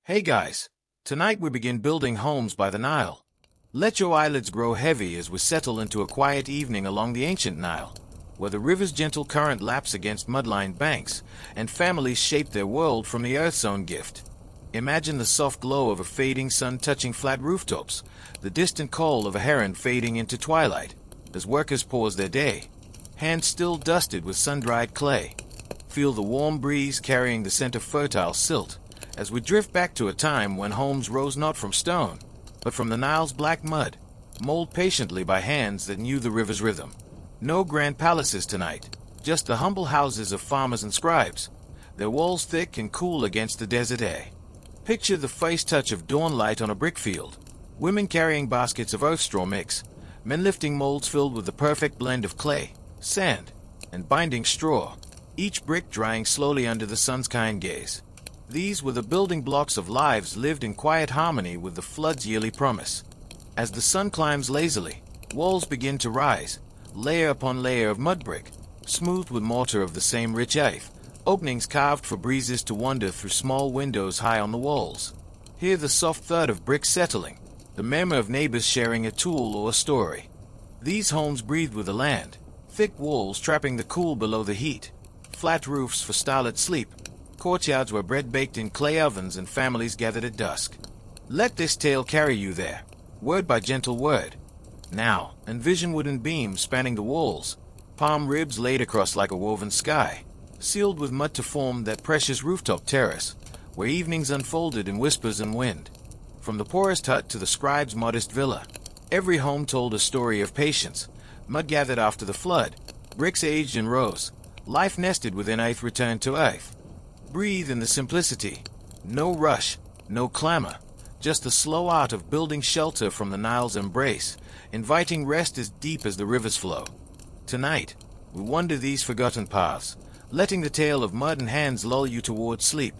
Hey guys, tonight we begin building homes by the Nile. Let your eyelids grow heavy as we settle into a quiet evening along the ancient Nile, where the river's gentle current laps against mud-lined banks, and families shape their world from the earth's own gift. Imagine the soft glow of a fading sun touching flat rooftops, the distant call of a heron fading into twilight, as workers pause their day, hands still dusted with sun-dried clay. Feel the warm breeze carrying the scent of fertile silt, as we drift back to a time when homes rose not from stone, but from the Nile's black mud, molded patiently by hands that knew the river's rhythm. No grand palaces tonight, just the humble houses of farmers and scribes, their walls thick and cool against the desert air. Picture the face touch of dawn light on a brick field, women carrying baskets of earth straw mix, men lifting molds filled with the perfect blend of clay, sand, and binding straw, each brick drying slowly under the sun's kind gaze. These were the building blocks of lives lived in quiet harmony with the flood's yearly promise. As the sun climbs lazily, walls begin to rise, layer upon layer of mudbrick, smoothed with mortar of the same rich earth, openings carved for breezes to wander through small windows high on the walls. Hear the soft thud of bricks settling, the murmur of neighbors sharing a tool or a story. These homes breathe with the land, thick walls trapping the cool below the heat, flat roofs for starlit sleep, courtyards where bread baked in clay ovens and families gathered at dusk. Let this tale carry you there, word by gentle word. Now, envision wooden beams spanning the walls, palm ribs laid across like a woven sky, sealed with mud to form that precious rooftop terrace, where evenings unfolded in whispers and wind. From the poorest hut to the scribe's modest villa, every home told a story of patience, mud gathered after the flood, bricks aged in rows, life nested within earth returned to earth. Breathe in the simplicity. No rush, no clamor, just the slow art of building shelter from the Nile's embrace, inviting rest as deep as the river's flow. Tonight, we wander these forgotten paths, letting the tale of mud and hands lull you toward sleep.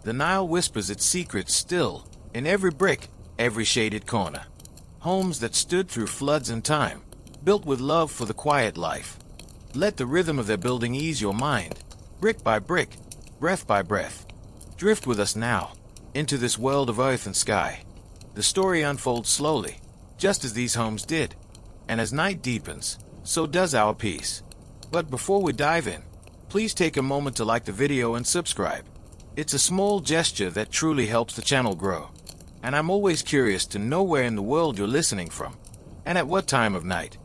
The Nile whispers its secrets still, in every brick, every shaded corner. Homes that stood through floods and time, built with love for the quiet life. Let the rhythm of their building ease your mind, brick by brick, breath by breath. Drift with us now, into this world of earth and sky. The story unfolds slowly, just as these homes did. And as night deepens, so does our peace. But before we dive in, please take a moment to like the video and subscribe. It's a small gesture that truly helps the channel grow. And I'm always curious to know where in the world you're listening from, and at what time of night.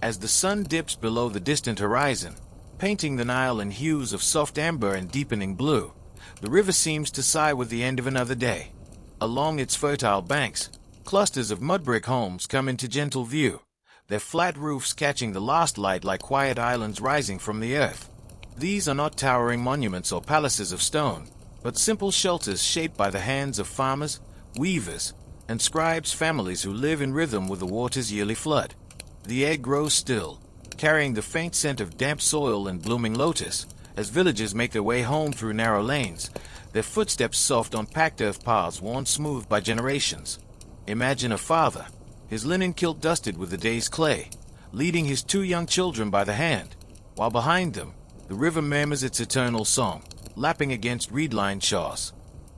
As the sun dips below the distant horizon, painting the Nile in hues of soft amber and deepening blue, the river seems to sigh with the end of another day. Along its fertile banks, clusters of mudbrick homes come into gentle view, their flat roofs catching the last light like quiet islands rising from the earth. These are not towering monuments or palaces of stone, but simple shelters shaped by the hands of farmers, weavers, and scribes, families who live in rhythm with the water's yearly flood. The air grows still, carrying the faint scent of damp soil and blooming lotus, as villagers make their way home through narrow lanes, their footsteps soft on packed earth paths worn smooth by generations. Imagine a father, his linen kilt dusted with the day's clay, leading his two young children by the hand, while behind them, the river murmurs its eternal song, lapping against reed-lined shores.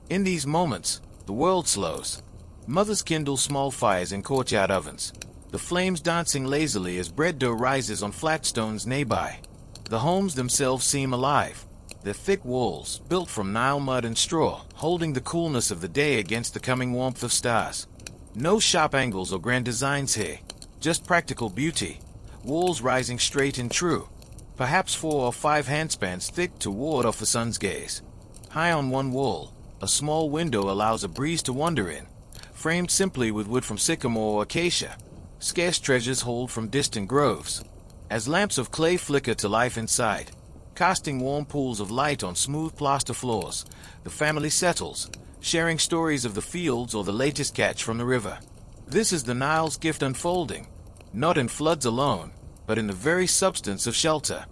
In these moments, the world slows. Mothers kindle small fires in courtyard ovens, the flames dancing lazily as bread dough rises on flat stones nearby. The homes themselves seem alive, their thick walls, built from Nile mud and straw, holding the coolness of the day against the coming warmth of stars. No sharp angles or grand designs here, just practical beauty, walls rising straight and true, perhaps 4 or 5 handspans thick to ward off the sun's gaze. High on one wall, a small window allows a breeze to wander in, framed simply with wood from sycamore or acacia, scarce treasures hauled from distant groves. As lamps of clay flicker to life inside, casting warm pools of light on smooth plaster floors, the family settles, sharing stories of the fields or the latest catch from the river. This is the Nile's gift unfolding, not in floods alone, but in the very substance of shelter.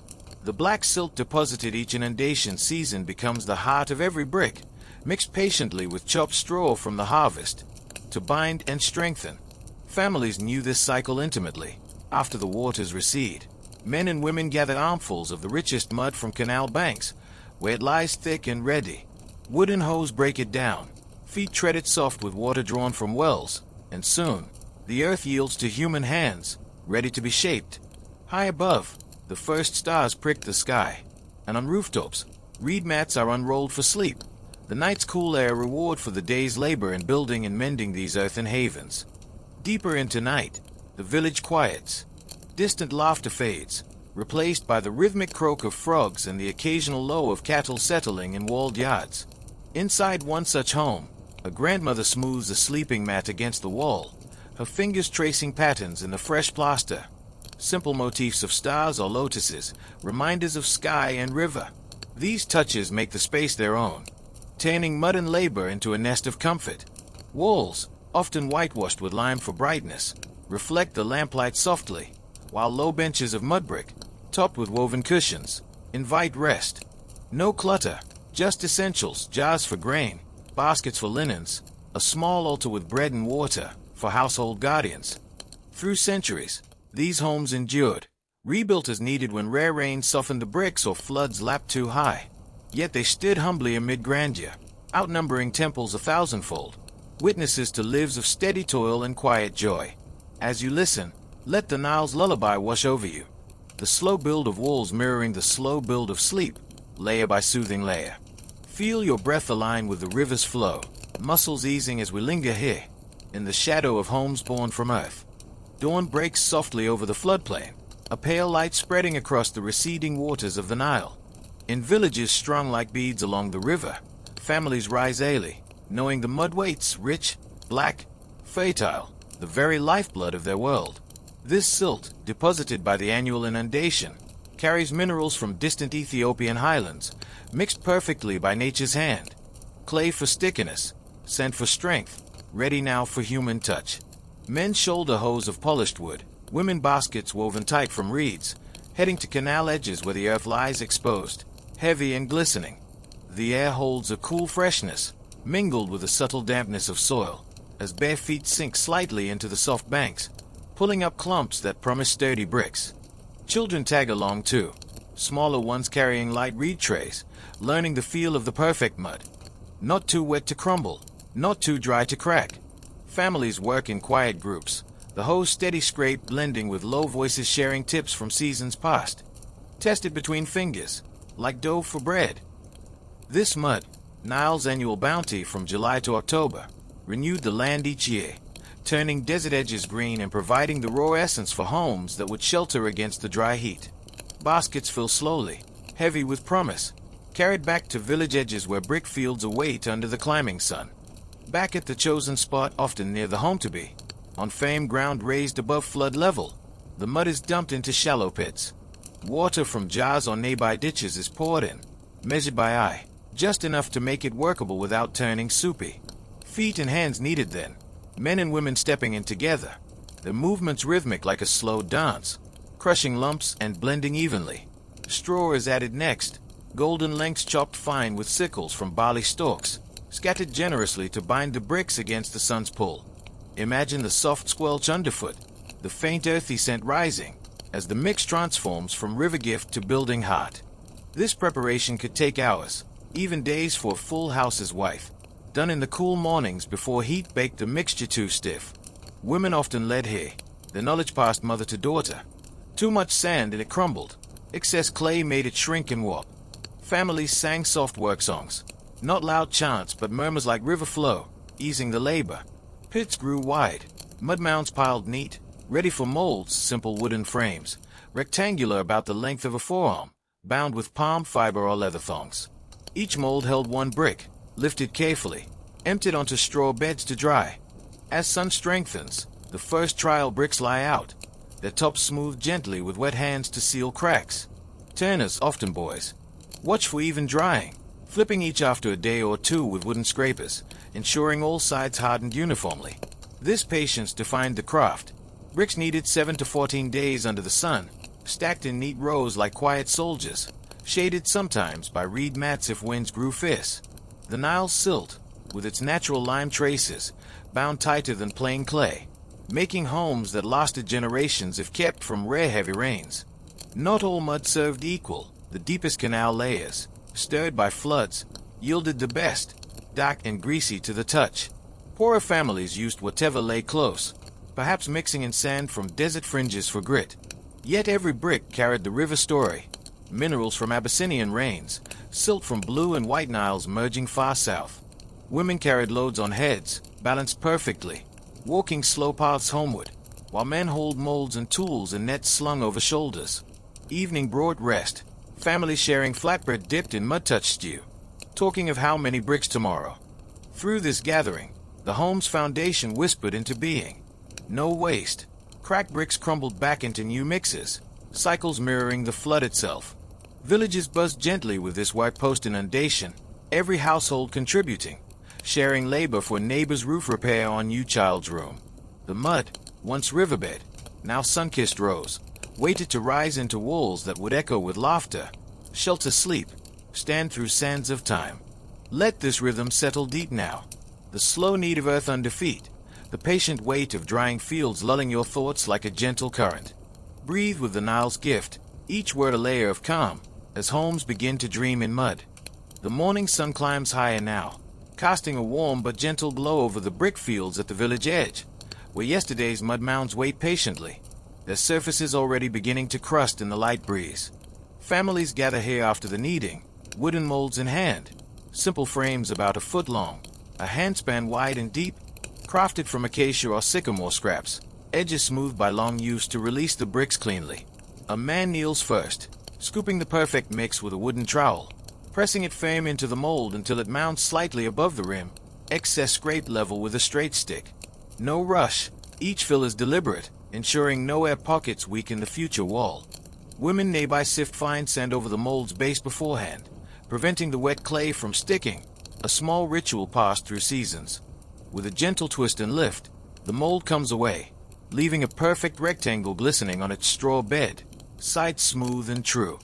The black silt deposited each inundation season becomes the heart of every brick, mixed patiently with chopped straw from the harvest, to bind and strengthen. Families knew this cycle intimately. After the waters recede, men and women gather armfuls of the richest mud from canal banks, where it lies thick and ready. Wooden hoes break it down, Feet tread it soft with water drawn from wells, and soon, the earth yields to human hands, ready to be shaped. High above, the first stars prick the sky, and on rooftops, reed mats are unrolled for sleep. The night's cool air reward for the day's labor in building and mending these earthen havens. Deeper into night, the village quiets. Distant laughter fades, replaced by the rhythmic croak of frogs and the occasional low of cattle settling in walled yards. Inside one such home, a grandmother smooths a sleeping mat against the wall, her fingers tracing patterns in the fresh plaster. Simple motifs of stars or lotuses, reminders of sky and river. These touches make the space their own, turning mud and labor into a nest of comfort. Walls, often whitewashed with lime for brightness, reflect the lamplight softly, while low benches of mudbrick, topped with woven cushions, invite rest. No clutter, just essentials, jars for grain, baskets for linens, a small altar with bread and water for household guardians. Through centuries, these homes endured, rebuilt as needed when rare rains softened the bricks or floods lapped too high. Yet they stood humbly amid grandeur, outnumbering temples 1,000-fold, witnesses to lives of steady toil and quiet joy. As you listen, let the Nile's lullaby wash over you. The slow build of walls mirroring the slow build of sleep, layer by soothing layer. Feel your breath align with the river's flow, muscles easing as we linger here, in the shadow of homes born from earth. Dawn breaks softly over the floodplain, a pale light spreading across the receding waters of the Nile. In villages strung like beads along the river, families rise early, knowing the mud waits, rich, black, fertile, the very lifeblood of their world. This silt, deposited by the annual inundation, carries minerals from distant Ethiopian highlands, mixed perfectly by nature's hand. Clay for stickiness, sand for strength, ready now for human touch. Men shoulder hoes of polished wood, women baskets woven tight from reeds, heading to canal edges where the earth lies exposed, heavy and glistening. The air holds a cool freshness, mingled with the subtle dampness of soil, as bare feet sink slightly into the soft banks, pulling up clumps that promise sturdy bricks. Children tag along too, smaller ones carrying light reed trays, learning the feel of the perfect mud. Not too wet to crumble, not too dry to crack. Families work in quiet groups, the hoe's steady scrape blending with low voices sharing tips from seasons past. Tested between fingers, like dough for bread. This mud, Nile's annual bounty from July to October, renewed the land each year, turning desert edges green and providing the raw essence for homes that would shelter against the dry heat. Baskets fill slowly, heavy with promise, carried back to village edges where brick fields await under the climbing sun. Back at the chosen spot, often near the home-to-be, on famed ground raised above flood level, the mud is dumped into shallow pits. Water from jars or nearby ditches is poured in, measured by eye, just enough to make it workable without turning soupy. Feet and hands needed then, men and women stepping in together, their movements rhythmic like a slow dance, crushing lumps and blending evenly. Straw is added next, golden lengths chopped fine with sickles from barley stalks, scattered generously to bind the bricks against the sun's pull. Imagine the soft squelch underfoot, the faint earthy scent rising, as the mix transforms from river gift to building heart. This preparation could take hours, even days for a full house's wife, done in the cool mornings before heat baked the mixture too stiff. Women often led here, the knowledge passed mother to daughter. Too much sand and it crumbled, excess clay made it shrink and warp. Families sang soft work songs, not loud chants but murmurs like river flow, easing the labor. Pits grew wide, mud mounds piled neat, ready for molds, simple wooden frames, rectangular about the length of a forearm, bound with palm fiber or leather thongs. Each mold held one brick, lifted carefully, emptied onto straw beds to dry. As sun strengthens, the first trial bricks lie out, their tops smoothed gently with wet hands to seal cracks. Turners, often boys, watch for even drying, flipping each after a day or two with wooden scrapers, ensuring all sides hardened uniformly. This patience defined the craft. Bricks needed 7 to 14 days under the sun, stacked in neat rows like quiet soldiers, shaded sometimes by reed mats if winds grew fierce. The Nile's silt, with its natural lime traces, bound tighter than plain clay, making homes that lasted generations if kept from rare heavy rains. Not all mud served equal. The deepest canal layers, stirred by floods, yielded the best, dark and greasy to the touch. Poorer families used whatever lay close, perhaps mixing in sand from desert fringes for grit. Yet every brick carried the river story. Minerals from Abyssinian rains, silt from blue and white Niles merging far south. Women carried loads on heads, balanced perfectly, walking slow paths homeward, while men hauled molds and tools and nets slung over shoulders. Evening brought rest, families sharing flatbread dipped in mud-touch stew, talking of how many bricks tomorrow. Through this gathering, the home's foundation whispered into being. No waste. Cracked bricks crumbled back into new mixes, cycles mirroring the flood itself. Villages buzzed gently with this white post inundation, every household contributing, sharing labor for neighbor's roof repair on new child's room. The mud, once riverbed, now sun-kissed rose, waited to rise into walls that would echo with laughter, shelter sleep, stand through sands of time. Let this rhythm settle deep now. The slow need of earth under feet, the patient weight of drying fields lulling your thoughts like a gentle current. Breathe with the Nile's gift, each word a layer of calm, as homes begin to dream in mud. The morning sun climbs higher now, casting a warm but gentle glow over the brick fields at the village edge, where yesterday's mud mounds wait patiently, their surfaces already beginning to crust in the light breeze. Families gather here after the kneading, wooden molds in hand, simple frames about a foot long, a handspan wide and deep, crafted from acacia or sycamore scraps, edges smoothed by long use to release the bricks cleanly. A man kneels first, scooping the perfect mix with a wooden trowel, pressing it firm into the mold until it mounts slightly above the rim, excess scrape level with a straight stick. No rush, each fill is deliberate, ensuring no air pockets weaken the future wall. Women nearby sift fine sand over the mold's base beforehand, preventing the wet clay from sticking, a small ritual passed through seasons. With a gentle twist and lift, the mold comes away, leaving a perfect rectangle glistening on its straw bed, sides smooth and true.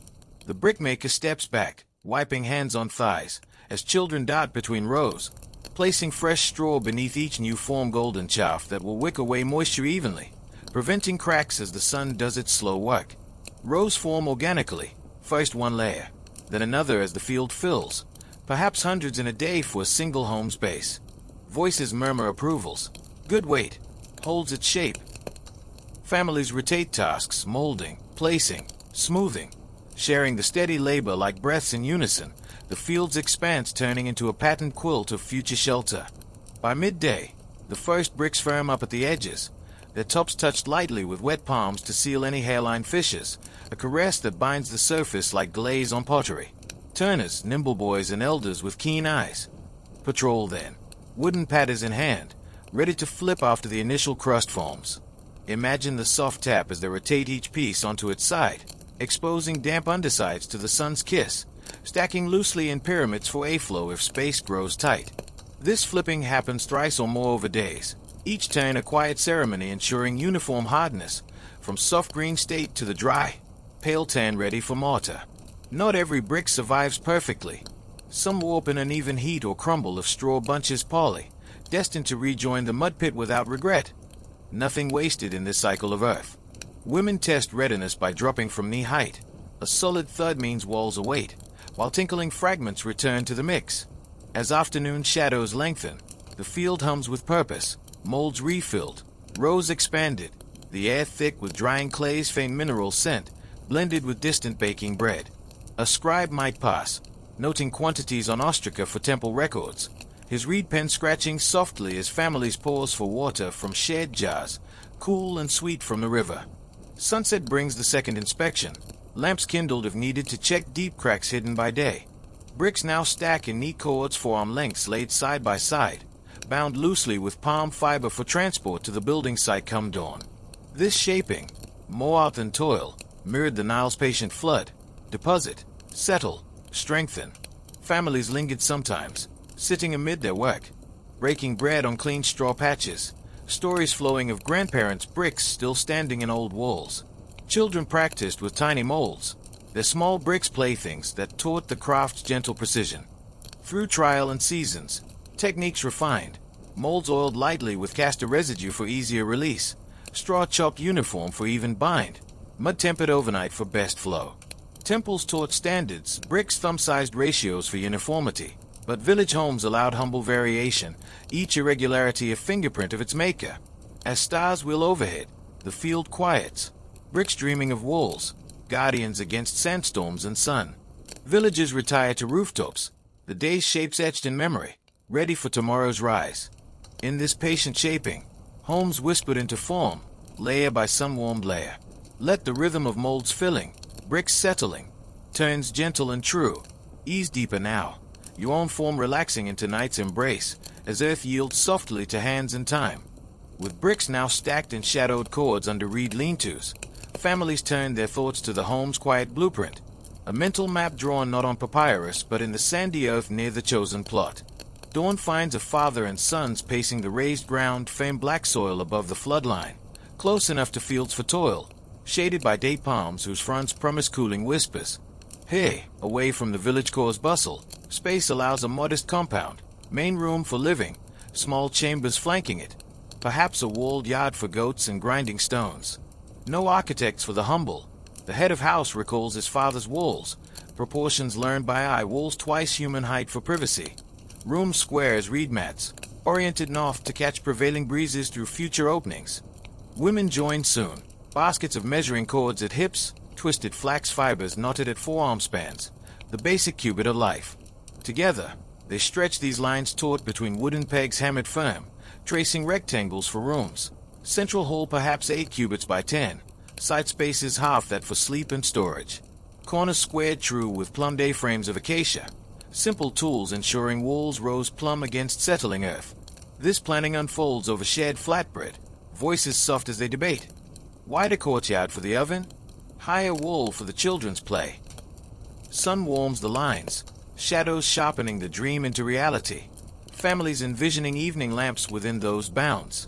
The brickmaker steps back, wiping hands on thighs, as children dart between rows, placing fresh straw beneath each new form golden chaff that will wick away moisture evenly, preventing cracks as the sun does its slow work. Rows form organically, first one layer, then another as the field fills, perhaps hundreds in a day for a single home space. Voices murmur approvals. Good weight. Holds its shape. Families rotate tasks, molding, placing, smoothing, sharing the steady labor like breaths in unison, the field's expanse turning into a patterned quilt of future shelter. By midday, the first bricks firm up at the edges, their tops touched lightly with wet palms to seal any hairline fissures, a caress that binds the surface like glaze on pottery. Turners, nimble boys and elders with keen eyes. Patrol then, wooden padders in hand, ready to flip after the initial crust forms. Imagine the soft tap as they rotate each piece onto its side, exposing damp undersides to the sun's kiss, stacking loosely in pyramids for airflow if space grows tight. This flipping happens thrice or more over days, each turn a quiet ceremony ensuring uniform hardness, from soft green state to the dry, pale tan ready for mortar. Not every brick survives perfectly. Some warp in uneven heat or crumble if straw bunches poorly, destined to rejoin the mud pit without regret. Nothing wasted in this cycle of earth. Women test readiness by dropping from knee height. A solid thud means walls await, while tinkling fragments return to the mix. As afternoon shadows lengthen, the field hums with purpose, molds refilled, rows expanded, the air thick with drying clay's faint mineral scent, blended with distant baking bread. A scribe might pass, noting quantities on ostraca for temple records, his reed pen scratching softly as families pause for water from shared jars, cool and sweet from the river. Sunset brings the second inspection, lamps kindled if needed to check deep cracks hidden by day. Bricks now stack in neat cords forearm lengths laid side by side, bound loosely with palm fiber for transport to the building site come dawn. This shaping, more art than toil, mirrored the Nile's patient flood. Deposit, settle, strengthen. Families lingered sometimes, sitting amid their work, breaking bread on clean straw patches, stories flowing of grandparents' bricks still standing in old walls. Children practiced with tiny molds, their small bricks playthings that taught the craft's gentle precision. Through trial and seasons, techniques refined, molds oiled lightly with castor residue for easier release, straw chopped uniform for even bind, mud tempered overnight for best flow. Temples taught standards, bricks thumb-sized ratios for uniformity. But village homes allowed humble variation, each irregularity a fingerprint of its maker. As stars wheel overhead, the field quiets, bricks dreaming of walls, guardians against sandstorms and sun. Villagers retire to rooftops, the day's shapes etched in memory, ready for tomorrow's rise. In this patient shaping, homes whispered into form, layer by some warmed layer. Let the rhythm of molds filling, bricks settling, turns gentle and true, ease deeper now, your own form relaxing into night's embrace, as earth yields softly to hands and time. With bricks now stacked in shadowed cords under reed lean-tos, families turn their thoughts to the home's quiet blueprint, a mental map drawn not on papyrus but in the sandy earth near the chosen plot. Dawn finds a father and sons pacing the raised ground, famed black soil above the floodline, close enough to fields for toil, shaded by date palms whose fronts promise cooling whispers. Hey, away from the village core's bustle, space allows a modest compound, main room for living, small chambers flanking it, perhaps a walled yard for goats and grinding stones. No architects for the humble. The head of house recalls his father's walls, proportions learned by eye, walls twice human height for privacy. Room square as reed mats, oriented north to catch prevailing breezes through future openings. Women join soon, baskets of measuring cords at hips, twisted flax fibers knotted at forearm spans, the basic cubit of life. Together, they stretch these lines taut between wooden pegs hammered firm, tracing rectangles for rooms. Central hall perhaps 8 cubits by 10, side spaces half that for sleep and storage. Corners squared true with plumbed A-frames of acacia, simple tools ensuring walls rose plumb against settling earth. This planning unfolds over shared flatbread, voices soft as they debate. Wider courtyard for the oven, higher wall for the children's play. Sun warms the lines, shadows sharpening the dream into reality. Families envisioning evening lamps within those bounds.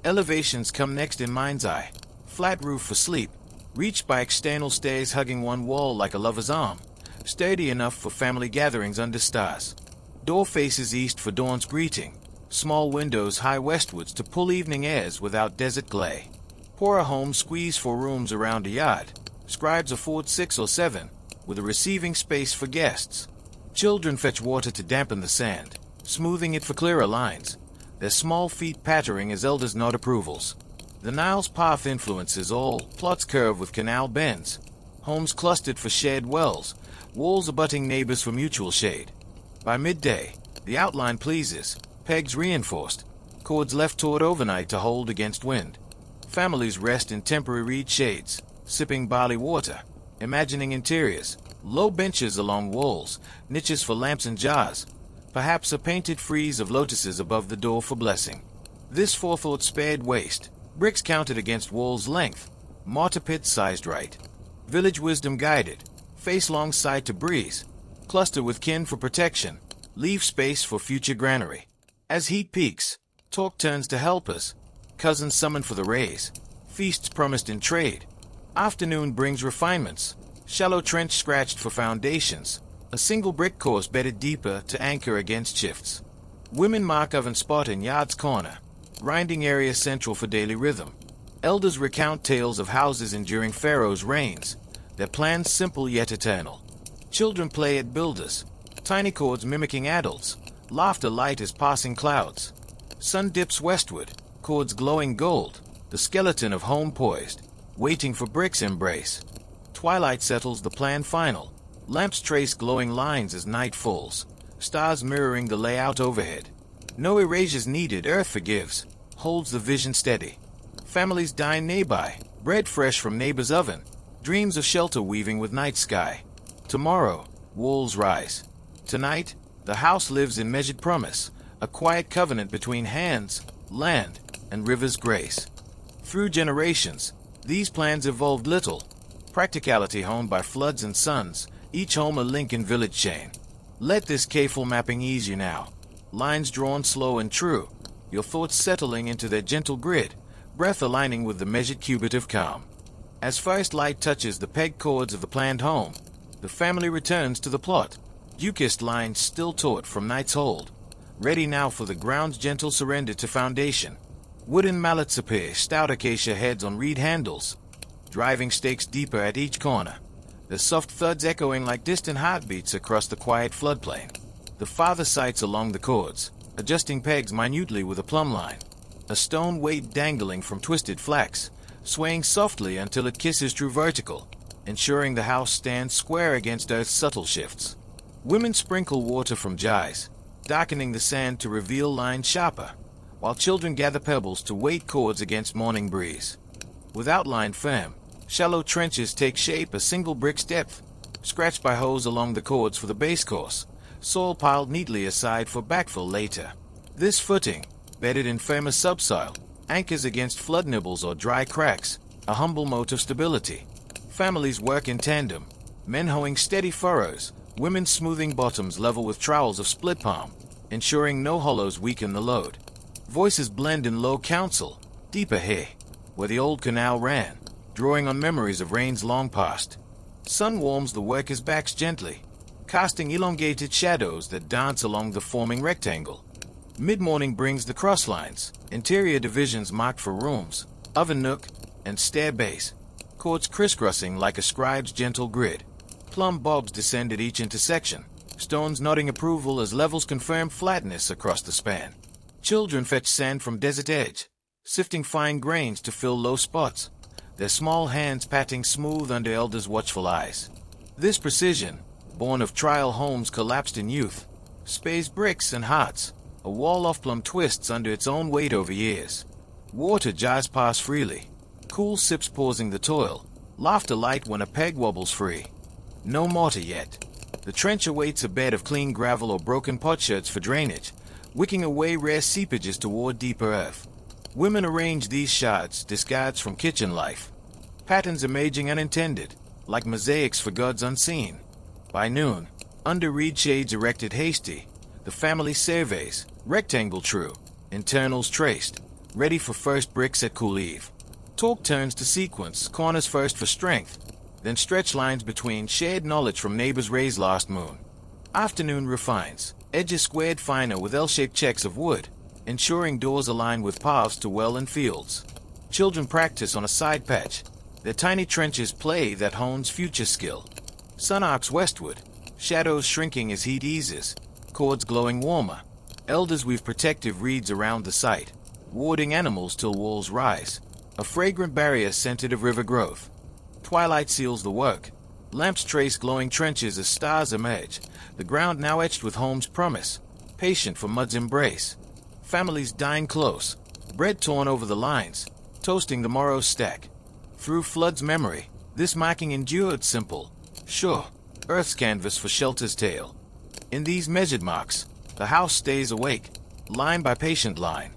Elevations come next in mind's eye. Flat roof for sleep, reached by external stairs hugging one wall like a lover's arm, sturdy enough for family gatherings under stars. Door faces east for dawn's greeting, small windows high westwards to pull evening airs without desert glare. Poorer homes squeeze for rooms around a yard, scribes afford 6 or 7, with a receiving space for guests. Children fetch water to dampen the sand, smoothing it for clearer lines, their small feet pattering as elders nod approvals. The Nile's path influences all, plots curve with canal bends, homes clustered for shared wells, walls abutting neighbors for mutual shade. By midday, the outline pleases, pegs reinforced, cords left taut overnight to hold against wind. Families rest in temporary reed shades, sipping barley water, imagining interiors, low benches along walls, niches for lamps and jars, perhaps a painted frieze of lotuses above the door for blessing. This forethought spared waste, bricks counted against wall's length, mortar pits sized right. Village wisdom guided, face long side to breeze, cluster with kin for protection, leave space for future granary. As heat peaks, talk turns to helpers, cousins summoned for the raise, feasts promised in trade. Afternoon brings refinements, shallow trench scratched for foundations, a single brick course bedded deeper to anchor against shifts. Women mark oven spot in yard's corner, grinding area central for daily rhythm. Elders recount tales of houses enduring pharaohs' reigns, their plans simple yet eternal. Children play at builders, tiny chords mimicking adults, laughter light as passing clouds. Sun dips westward, chords glowing gold, the skeleton of home poised, waiting for bricks' embrace. Twilight settles the plan final, lamps trace glowing lines as night falls, stars mirroring the layout overhead. No erasures needed, earth forgives, holds the vision steady. Families dine nearby, bread fresh from neighbor's oven, dreams of shelter weaving with night sky. Tomorrow, walls rise. Tonight, the house lives in measured promise, a quiet covenant between hands, land, and river's grace. Through generations, these plans evolved little. Practicality honed by floods and suns, each home a link in village chain. Let this careful mapping ease you now. Lines drawn slow and true, your thoughts settling into their gentle grid, breath aligning with the measured cubit of calm. As first light touches the peg chords of the planned home, the family returns to the plot, dew-kissed lines still taut from night's hold, ready now for the ground's gentle surrender to foundation. Wooden mallets appear, stout acacia heads on reed handles, driving stakes deeper at each corner, the soft thuds echoing like distant heartbeats across the quiet floodplain. The father sights along the cords, adjusting pegs minutely with a plumb line. A stone weight dangling from twisted flax, swaying softly until it kisses true vertical, ensuring the house stands square against Earth's subtle shifts. Women sprinkle water from jars, darkening the sand to reveal lines sharper, while children gather pebbles to weight cords against morning breeze. With outline firm, shallow trenches take shape a single brick's depth, scratched by hoes along the cords for the base course, soil piled neatly aside for backfill later. This footing, bedded in firmer subsoil, anchors against flood nibbles or dry cracks, a humble mote of stability. Families work in tandem, men hoeing steady furrows, women smoothing bottoms level with trowels of split palm, ensuring no hollows weaken the load. Voices blend in low counsel, deep ahead, where the old canal ran, drawing on memories of rains long past. Sun warms the workers' backs gently, casting elongated shadows that dance along the forming rectangle. Mid-morning brings the crosslines, interior divisions marked for rooms, oven nook, and stair base, cords crisscrossing like a scribe's gentle grid. Plumb bobs descend at each intersection, stones nodding approval as levels confirm flatness across the span. Children fetch sand from desert edge, sifting fine grains to fill low spots, their small hands patting smooth under elders' watchful eyes. This precision, born of trial homes collapsed in youth, spays bricks and hearts. A wall of plumb twists under its own weight over years. Water jars past freely, cool sips pausing the toil, laughter light when a peg wobbles free. No mortar yet. The trench awaits a bed of clean gravel or broken potsherds for drainage, wicking away rare seepages toward deeper earth. Women arrange these shards, discards from kitchen life. Patterns emerging unintended, like mosaics for gods unseen. By noon, under reed shades erected hasty, the family surveys, rectangle true, internals traced, ready for first bricks at cool eve. Talk turns to sequence, corners first for strength, then stretch lines between shared knowledge from neighbors raised last moon. Afternoon refines, edges squared finer with L-shaped checks of wood, ensuring doors align with paths to well and fields. Children practice on a side patch, their tiny trenches play that hones future skill. Sun arcs westward, shadows shrinking as heat eases, cords glowing warmer. Elders weave protective reeds around the site, warding animals till walls rise. A fragrant barrier scented of river growth. Twilight seals the work. Lamps trace glowing trenches as stars emerge, the ground now etched with home's promise, patient for mud's embrace. Families dine close, bread torn over the lines, toasting the morrow's stack. Through flood's memory, this marking endured simple, sure, earth's canvas for shelter's tale. In these measured marks, the house stays awake, line by patient line.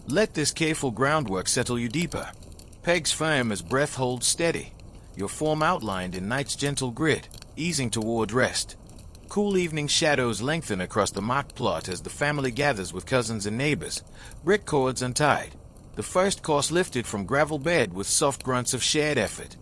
Let this careful groundwork settle you deeper. Pegs firm as breath holds steady, your form outlined in night's gentle grid, easing toward rest. Cool evening shadows lengthen across the marked plot as the family gathers with cousins and neighbors, brick cords untied. The first course lifted from gravel bed with soft grunts of shared effort.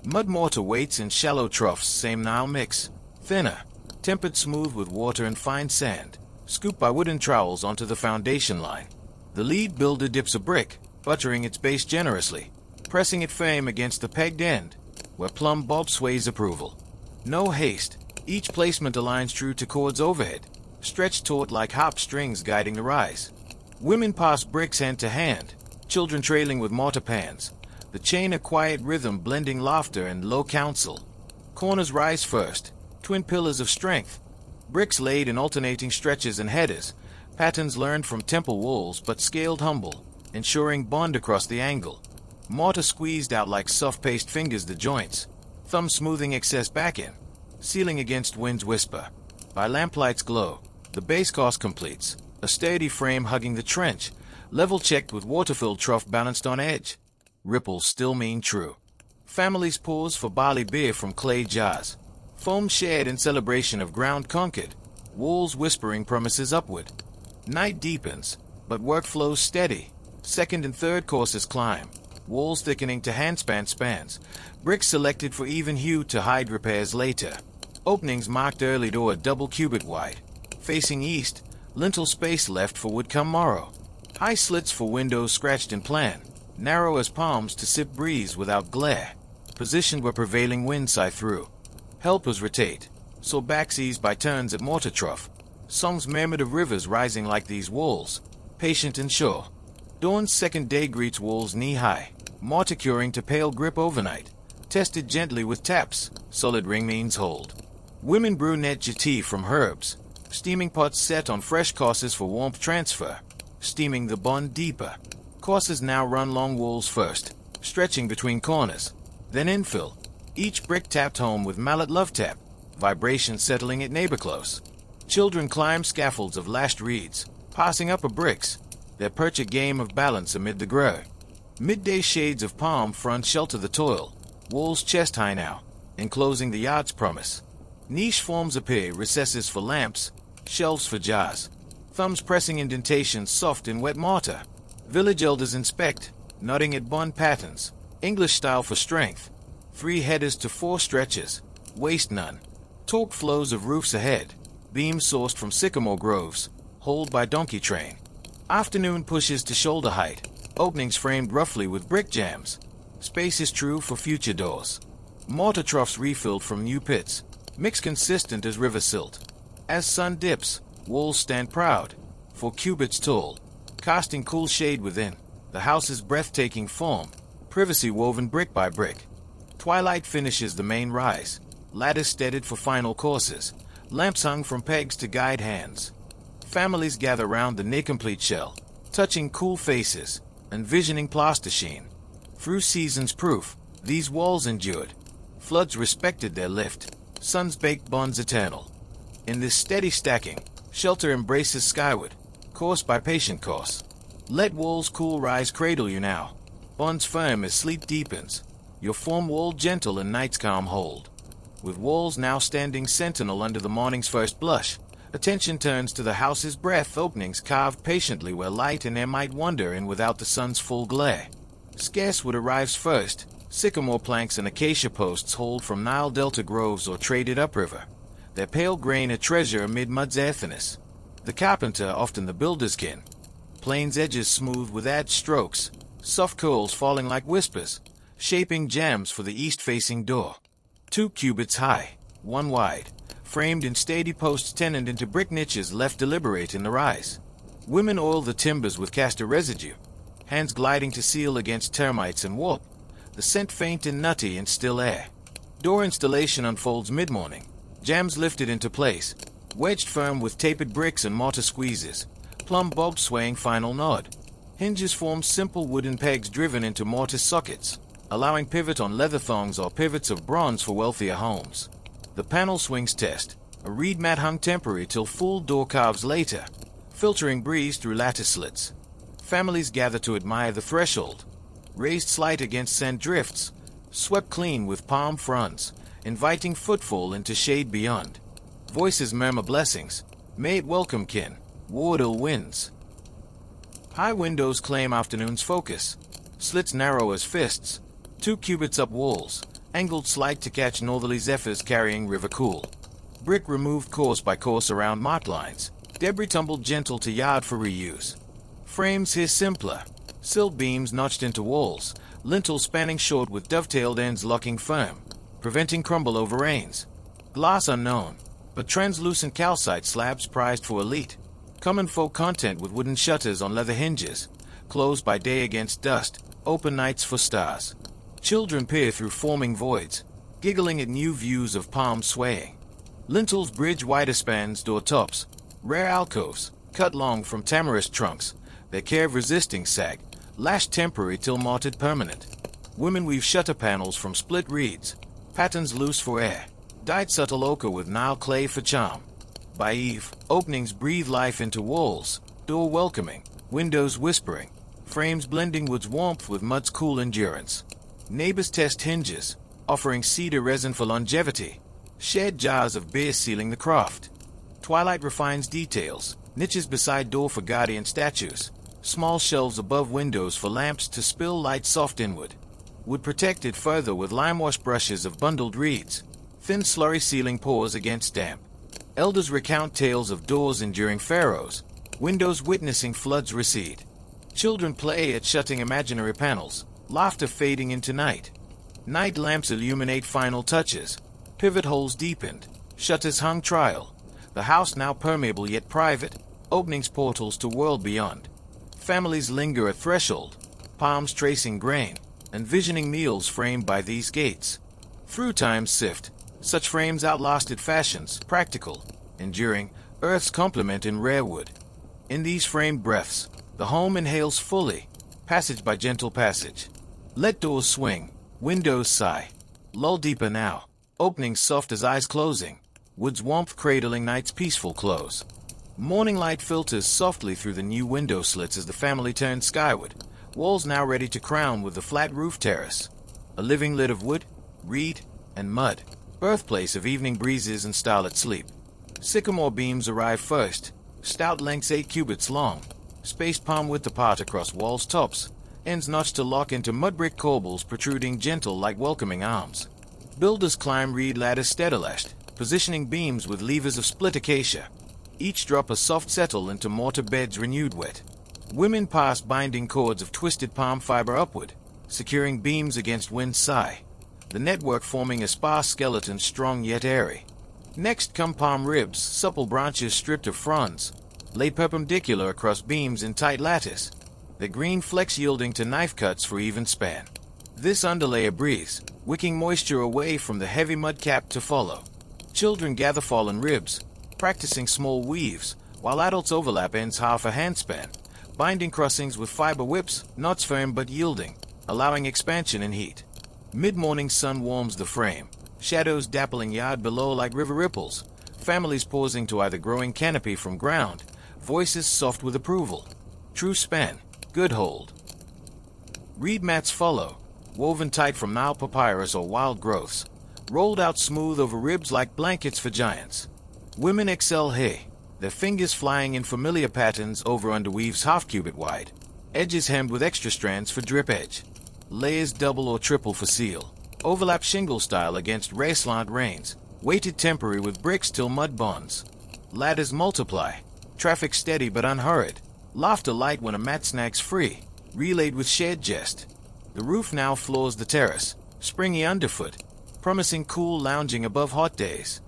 Mud mortar waits in shallow troughs, same Nile mix, thinner, tempered smooth with water and fine sand, scooped by wooden trowels onto the foundation line. The lead builder dips a brick, buttering its base generously, pressing it firm against the pegged end, where plumb bob sways approval. No haste, each placement aligns true to cords overhead, stretched taut like harp strings guiding the rise. Women pass bricks hand to hand, children trailing with mortar pans, the chain a quiet rhythm blending laughter and low counsel. Corners rise first, twin pillars of strength, bricks laid in alternating stretches and headers, patterns learned from temple walls but scaled humble, ensuring bond across the angle. Mortar squeezed out like soft-paced fingers the joints, thumb smoothing excess back in, sealing against wind's whisper. By lamplight's glow, the base course completes, a sturdy frame hugging the trench, level checked with water-filled trough balanced on edge. Ripples still mean true. Families pause for barley beer from clay jars, foam shared in celebration of ground conquered, walls whispering promises upward. Night deepens, but work flows steady. Second and third courses climb, walls thickening to handspan spans, bricks selected for even hue to hide repairs later. Openings marked early door double cubit wide. Facing east, lintel space left for would come morrow. High slits for windows scratched in plan, narrow as palms to sip breeze without glare. Positioned where prevailing winds sigh through. Helpers rotate, so backs ease by turns at mortar trough. Songs murmured of rivers rising like these walls, patient and sure. Dawn's second day greets walls knee-high, mortar curing to pale grip overnight. Tested gently with taps, solid ring means hold. Women brew netja tea from herbs, steaming pots set on fresh courses for warmth transfer, steaming the bond deeper. Courses now run long walls first, stretching between corners, then infill. Each brick tapped home with mallet love tap, vibration settling at neighbor close. Children climb scaffolds of lashed reeds, passing upper bricks, their perch a game of balance amid the grur. Midday shades of palm front shelter the toil, walls chest high now, enclosing the yard's promise. Niche forms appear, recesses for lamps, shelves for jars, thumbs pressing indentations soft in wet mortar. Village elders inspect, nodding at bond patterns, English style for strength. 3 headers to 4 stretches, waste none. Torque flows of roofs ahead, beams sourced from sycamore groves, hauled by donkey train. Afternoon pushes to shoulder height, openings framed roughly with brick jams. Space is true for future doors. Mortar troughs refilled from new pits, mix consistent as river silt. As sun dips, walls stand proud, 4 cubits tall, casting cool shade within. The house's breathtaking form, privacy woven brick by brick. Twilight finishes the main rise, ladders steadied for final courses, lamps hung from pegs to guide hands. Families gather round the near-complete shell, touching cool faces, envisioning plaster sheen. Through seasons proof, these walls endured. Floods respected their lift, suns baked bonds eternal. In this steady stacking, shelter embraces skyward, course by patient course. Let walls cool rise cradle you now, bonds firm as sleep deepens, your form wall gentle in night's calm hold. With walls now standing sentinel under the morning's first blush, attention turns to the house's breath openings carved patiently where light and air might wander in without the sun's full glare. Scarce wood arrives first, sycamore planks and acacia posts hauled from Nile Delta groves or traded upriver, their pale grain a treasure amid mud's earthiness. The carpenter, often the builder's kin, planes edges smooth with edge strokes, soft coals falling like whispers, shaping jambs for the east-facing door. 2 cubits high, 1 wide, framed in steady posts tenoned into brick niches left deliberate in the rise. Women oil the timbers with castor residue, hands gliding to seal against termites and warp, the scent faint and nutty in still air. Door installation unfolds mid-morning, jambs lifted into place, wedged firm with tapered bricks and mortar squeezes, plumb bob swaying final nod. Hinges form simple wooden pegs driven into mortise sockets, allowing pivot on leather thongs or pivots of bronze for wealthier homes. The panel swings test, a reed mat hung temporary till full door carves later, filtering breeze through lattice slits. Families gather to admire the threshold, raised slight against sand drifts, swept clean with palm fronds, inviting footfall into shade beyond. Voices murmur blessings, may it welcome kin, wardle winds. High windows claim afternoon's focus, slits narrow as fists, 2 cubits up walls, angled slight to catch northerly zephyrs carrying river cool. Brick removed course by course around marked lines, debris tumbled gentle to yard for reuse. Frames here simpler, sill beams notched into walls, lintels spanning short with dovetailed ends locking firm, preventing crumble over rains. Glass unknown, but translucent calcite slabs prized for elite. Common folk content with wooden shutters on leather hinges, closed by day against dust, open nights for stars. Children peer through forming voids, giggling at new views of palms swaying. Lintels bridge wider spans, door tops, rare alcoves, cut long from tamarisk trunks, their curve-resisting sag, lashed temporary till mortared permanent. Women weave shutter panels from split reeds, patterns loose for air, dyed subtle ochre with Nile clay for charm. By eve, openings breathe life into walls, door welcoming, windows whispering, frames blending wood's warmth with mud's cool endurance. Neighbors test hinges, offering cedar resin for longevity, shared jars of beer sealing the craft. Twilight refines details, niches beside door for guardian statues, small shelves above windows for lamps to spill light soft inward. Wood protected further with limewash brushes of bundled reeds, thin slurry ceiling pours against damp. Elders recount tales of doors enduring pharaohs, windows witnessing floods recede. Children play at shutting imaginary panels, laughter fading into night. Night lamps illuminate final touches, pivot holes deepened, shutters hung trial. The house now permeable yet private, openings portals to world beyond. Families linger at threshold, palms tracing grain, envisioning meals framed by these gates. Through time's sift, such frames outlasted fashions, practical, enduring, earth's complement in rare wood. In these framed breaths, the home inhales fully, passage by gentle passage. Let doors swing, windows sigh. Lull deeper now, openings soft as eyes closing, wood's warmth cradling night's peaceful close. Morning light filters softly through the new window slits as the family turns skyward, walls now ready to crown with the flat roof terrace. A living lid of wood, reed, and mud, birthplace of evening breezes and starlit sleep. Sycamore beams arrive first, stout lengths 8 cubits long, spaced palm width apart across walls' tops, ends notched to lock into mudbrick corbels protruding gentle like welcoming arms. Builders climb reed ladders steadilashed, positioning beams with levers of split acacia. Each drop a soft settle into mortar beds renewed wet. Women pass binding cords of twisted palm fiber upward, securing beams against wind's sigh, the network forming a sparse skeleton strong yet airy. Next come palm ribs, supple branches stripped of fronds, laid perpendicular across beams in tight lattice, the green flecks yielding to knife cuts for even span. This underlay a breeze, wicking moisture away from the heavy mud cap to follow. Children gather fallen ribs, practicing small weaves, while adults overlap ends half a handspan, binding crossings with fiber whips, knots firm but yielding, allowing expansion in heat. Mid-morning sun warms the frame, shadows dappling yard below like river ripples, families pausing to either growing canopy from ground, voices soft with approval. True span, good hold. Reed mats follow, woven tight from Nile papyrus or wild growths, rolled out smooth over ribs like blankets for giants. Women excel here, their fingers flying in familiar patterns over underweaves half-cubit wide, edges hemmed with extra strands for drip edge, layers double or triple for seal, overlap shingle style against ray slant rains, weighted temporary with bricks till mud bonds. Ladders multiply, traffic steady but unhurried, laughter light when a mat snags free, relayed with shared jest. The roof now floors the terrace, springy underfoot, promising cool lounging above hot days.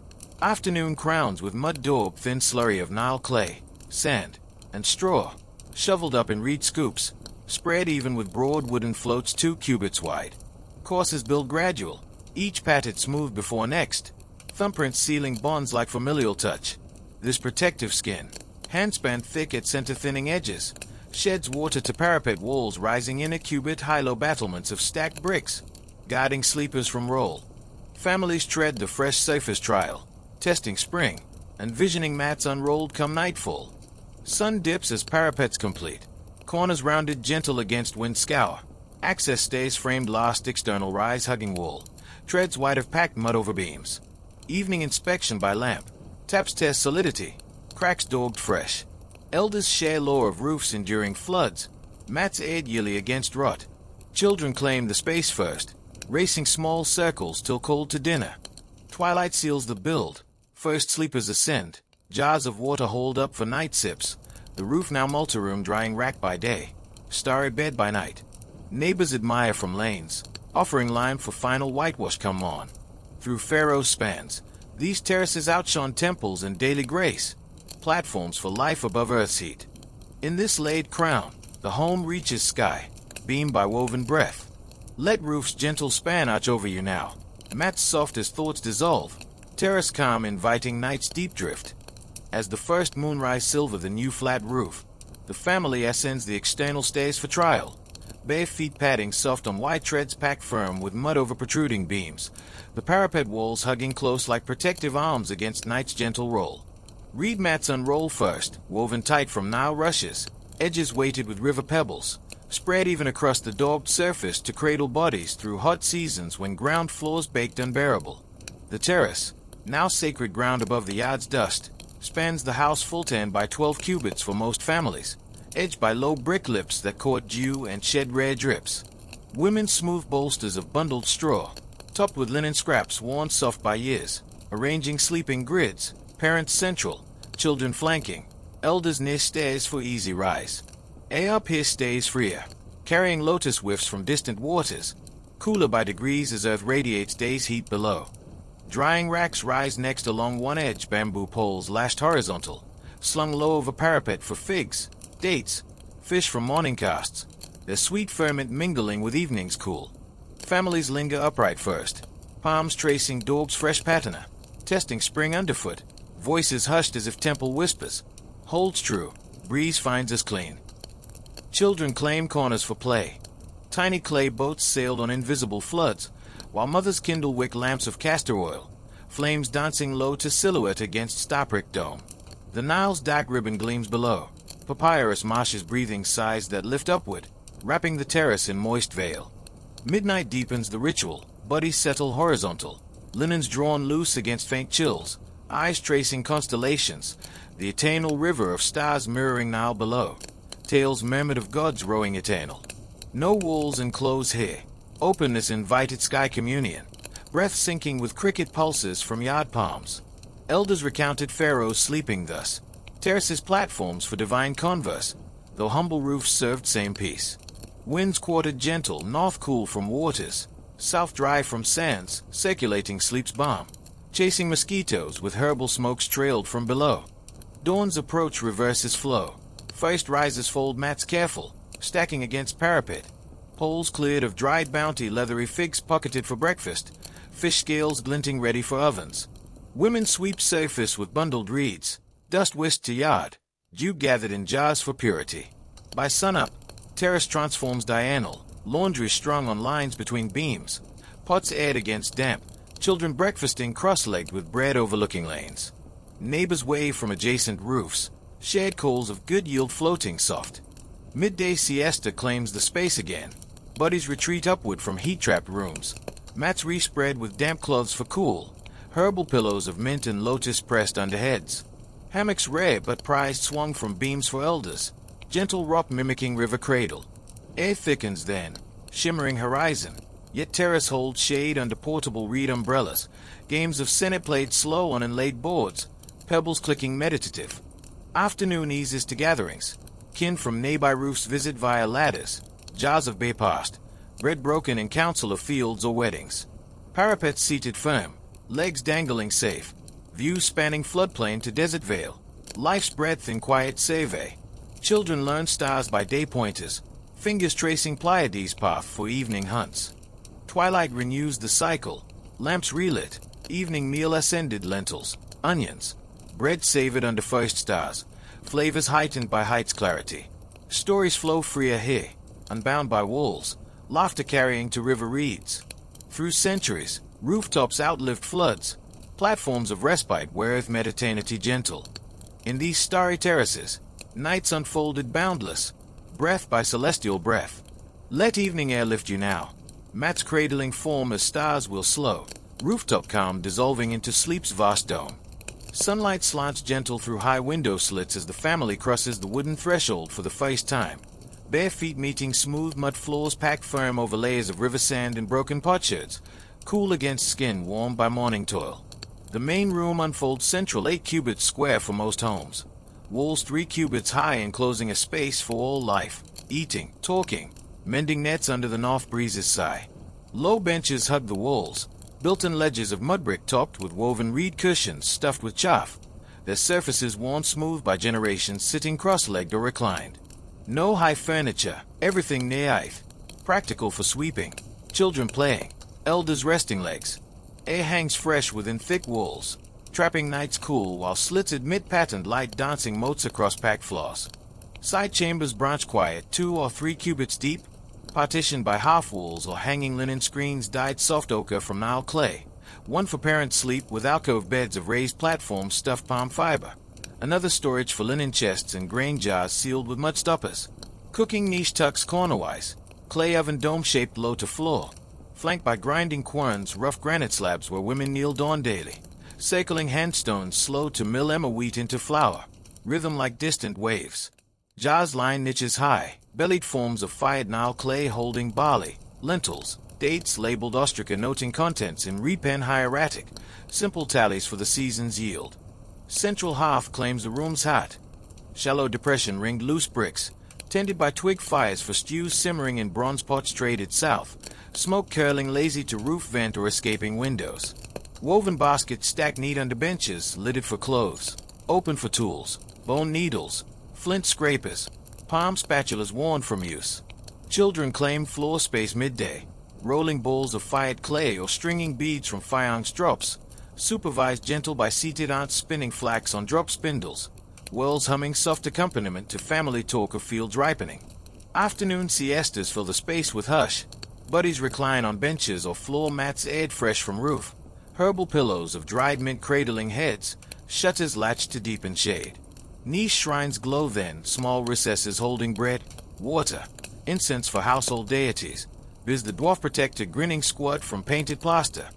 Afternoon crowns with mud daub thin slurry of Nile clay, sand, and straw, shoveled up in reed scoops, spread even with broad wooden floats 2 cubits wide. Courses build gradual, each patted smooth before next, thumbprints sealing bonds like familial touch. This protective skin, handspan thick at center-thinning edges, sheds water to parapet walls rising in a cubit high-low battlements of stacked bricks, guarding sleepers from roll. Families tread the fresh surface trial, testing spring, envisioning mats unrolled come nightfall. Sun dips as parapets complete, corners rounded gentle against wind scour, access stays framed last external rise hugging wall, treads wide of packed mud over beams. Evening inspection by lamp, taps test solidity, cracks daubed fresh. Elders share lore of roofs enduring floods, mats aired yearly against rot. Children claim the space first, racing small circles till cold to dinner. Twilight seals the build, first sleepers ascend, jars of water hold up for night sips, the roof now multi-room drying rack by day, starry bed by night. Neighbors admire from lanes, offering lime for final whitewash come on. Through Pharaoh's spans, these terraces outshone temples in daily grace, platforms for life above earth's heat. In this laid crown, the home reaches sky, beamed by woven breath. Let roof's gentle span arch over you now, mats soft as thoughts dissolve, terrace calm inviting night's deep drift. As the first moonrise silver the new flat roof, the family ascends the external stairs for trial, bare feet padding soft on white treads packed firm with mud over protruding beams, the parapet walls hugging close like protective arms against night's gentle roll. Reed mats unroll first, woven tight from Nile rushes, edges weighted with river pebbles, spread even across the daubed surface to cradle bodies through hot seasons when ground floors baked unbearable. The terrace, now sacred ground above the yard's dust, spans the house full 10 by 12 cubits for most families, edged by low brick lips that court dew and shed rare drips. Women's smooth bolsters of bundled straw, topped with linen scraps worn soft by years, arranging sleeping grids, parents central, children flanking, elders near stairs for easy rise. Air up here stays freer, carrying lotus whiffs from distant waters, cooler by degrees as earth radiates day's heat below. Drying racks rise next along one edge, bamboo poles lashed horizontal, slung low over parapet for figs, dates, fish from morning casts, their sweet ferment mingling with evening's cool. Families linger upright first, palms tracing dog's fresh patina, testing spring underfoot, voices hushed as if temple whispers. Holds true, breeze finds us clean. Children claim corners for play. Tiny clay boats sailed on invisible floods, while mothers kindle wick lamps of castor oil, flames dancing low to silhouette against star-pricked dome. The Nile's dark ribbon gleams below, papyrus marshes breathing sighs that lift upward, wrapping the terrace in moist veil. Midnight deepens the ritual, bodies settle horizontal, linens drawn loose against faint chills, eyes tracing constellations, the eternal river of stars mirroring Nile below, tales murmured of gods rowing eternal. No walls enclose here, openness invited sky communion, breath sinking with cricket pulses from yard palms. Elders recounted pharaohs sleeping thus, terraces platforms for divine converse, though humble roofs served same peace. Winds quartered gentle, north cool from waters, south dry from sands, circulating sleep's balm, chasing mosquitoes with herbal smokes trailed from below. Dawn's approach reverses flow, first rises fold mats careful, stacking against parapet, poles cleared of dried bounty, leathery figs pocketed for breakfast, fish scales glinting ready for ovens. Women sweep surface with bundled reeds, dust whisked to yard, dew gathered in jars for purity. By sunup, terrace transforms diurnal, laundry strung on lines between beams, pots aired against damp, children breakfasting cross-legged with bread overlooking lanes. Neighbors wave from adjacent roofs, shared coals of good yield floating soft. Midday siesta claims the space again. Buddies retreat upward from heat-trapped rooms. Mats respread with damp cloths for cool. Herbal pillows of mint and lotus pressed under heads. Hammocks rare but prized swung from beams for elders. Gentle rock mimicking river cradle. Air thickens then, shimmering horizon. Yet terrace holds shade under portable reed umbrellas. Games of senate played slow on inlaid boards. Pebbles clicking meditative. Afternoon eases to gatherings. Kin from nearby roofs visit via ladders. Jars of bay past. Bread broken in council of fields or weddings. Parapets seated firm. Legs dangling safe. Views spanning floodplain to desert vale. Life's breadth in quiet survey. Children learn stars by day pointers. Fingers tracing Pleiades' path for evening hunts. Twilight renews the cycle. Lamps relit. Evening meal ascended lentils. Onions. Bread savored under first stars. Flavors heightened by height's clarity. Stories flow freer here, unbound by walls, laughter carrying to river reeds. Through centuries, rooftops outlived floods, platforms of respite where earth met eternity gentle. In these starry terraces, nights unfolded boundless, breath by celestial breath. Let evening air lift you now. Mats cradling form as stars will slow, rooftop calm dissolving into sleep's vast dome. Sunlight slants gentle through high window slits as the family crosses the wooden threshold for the first time. Bare feet meeting smooth mud floors packed firm over layers of river sand and broken potsherds, cool against skin warmed by morning toil. The main room unfolds central 8 cubits square for most homes. Walls 3 cubits high enclosing a space for all life, eating, talking, mending nets under the north breeze's sigh. Low benches hug the walls. Built-in ledges of mudbrick topped with woven reed cushions stuffed with chaff, their surfaces worn smooth by generations sitting cross-legged or reclined. No high furniture, everything near height, practical for sweeping, children playing, elders resting legs. Air hangs fresh within thick walls, trapping nights cool while slits admit patterned light dancing motes across packed floors. Side chambers branch quiet 2 or 3 cubits deep, partitioned by half walls or hanging linen screens dyed soft ochre from Nile clay. One for parents sleep with alcove beds of raised platforms stuffed palm fiber. Another storage for linen chests and grain jars sealed with mud stoppers. Cooking niche tucks cornerwise. Clay oven dome-shaped low to floor. Flanked by grinding querns, rough granite slabs where women kneel dawn daily. Circling handstones slow to mill emmer wheat into flour. Rhythm like distant waves. Jars line niches high. Bellied forms of fired Nile clay holding barley, lentils, dates labeled ostraca noting contents in repen hieratic, simple tallies for the season's yield. Central hearth claims the room's heart. Shallow depression ringed loose bricks, tended by twig fires for stews simmering in bronze pots traded south, smoke curling lazy to roof vent or escaping windows. Woven baskets stacked neat under benches, lidded for clothes, open for tools, bone needles, flint scrapers, palm spatulas worn from use. Children claim floor space midday, rolling bowls of fired clay or stringing beads from faience drops, supervised gentle by seated aunts spinning flax on drop spindles, whirls humming soft accompaniment to family talk of fields ripening. Afternoon siestas fill the space with hush. Buddies recline on benches or floor mats aired fresh from roof. Herbal pillows of dried mint cradling heads, shutters latched to deepen shade. Niche shrines glow then, small recesses holding bread, water, incense for household deities. Biz the dwarf protector grinning squat from painted plaster,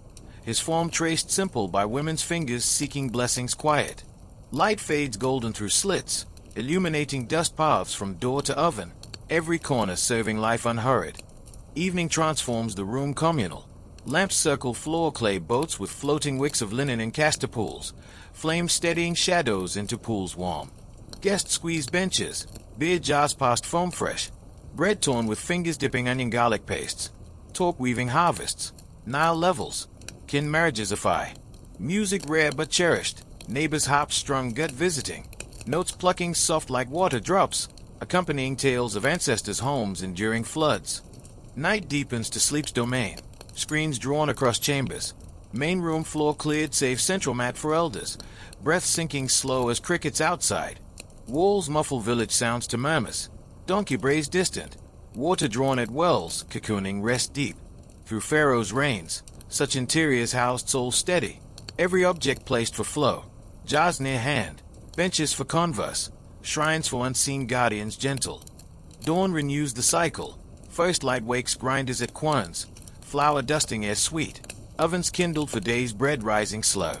his form traced simple by women's fingers seeking blessings quiet. Light fades golden through slits, illuminating dust paths from door to oven, every corner serving life unhurried. Evening transforms the room communal. Lamps circle floor clay boats with floating wicks of linen in castor pools, flames steadying shadows into pools warm. Guests squeeze benches, beer jars past foam fresh, bread torn with fingers dipping onion garlic pastes, talk weaving harvests, Nile levels, kin marriages afire, music rare but cherished, neighbors harp strung gut visiting, notes plucking soft like water drops, accompanying tales of ancestors' homes enduring floods. Night deepens to sleep's domain, screens drawn across chambers, main room floor cleared save central mat for elders, breath sinking slow as crickets outside. Walls muffle village sounds to murmurs, donkey brays distant, water drawn at wells, cocooning rest deep. Through Pharaoh's reigns, such interiors housed souls steady, every object placed for flow, jars near hand, benches for converse, shrines for unseen guardians gentle. Dawn renews the cycle, first light wakes grinders at querns, flour dusting air sweet, ovens kindled for day's bread rising slow.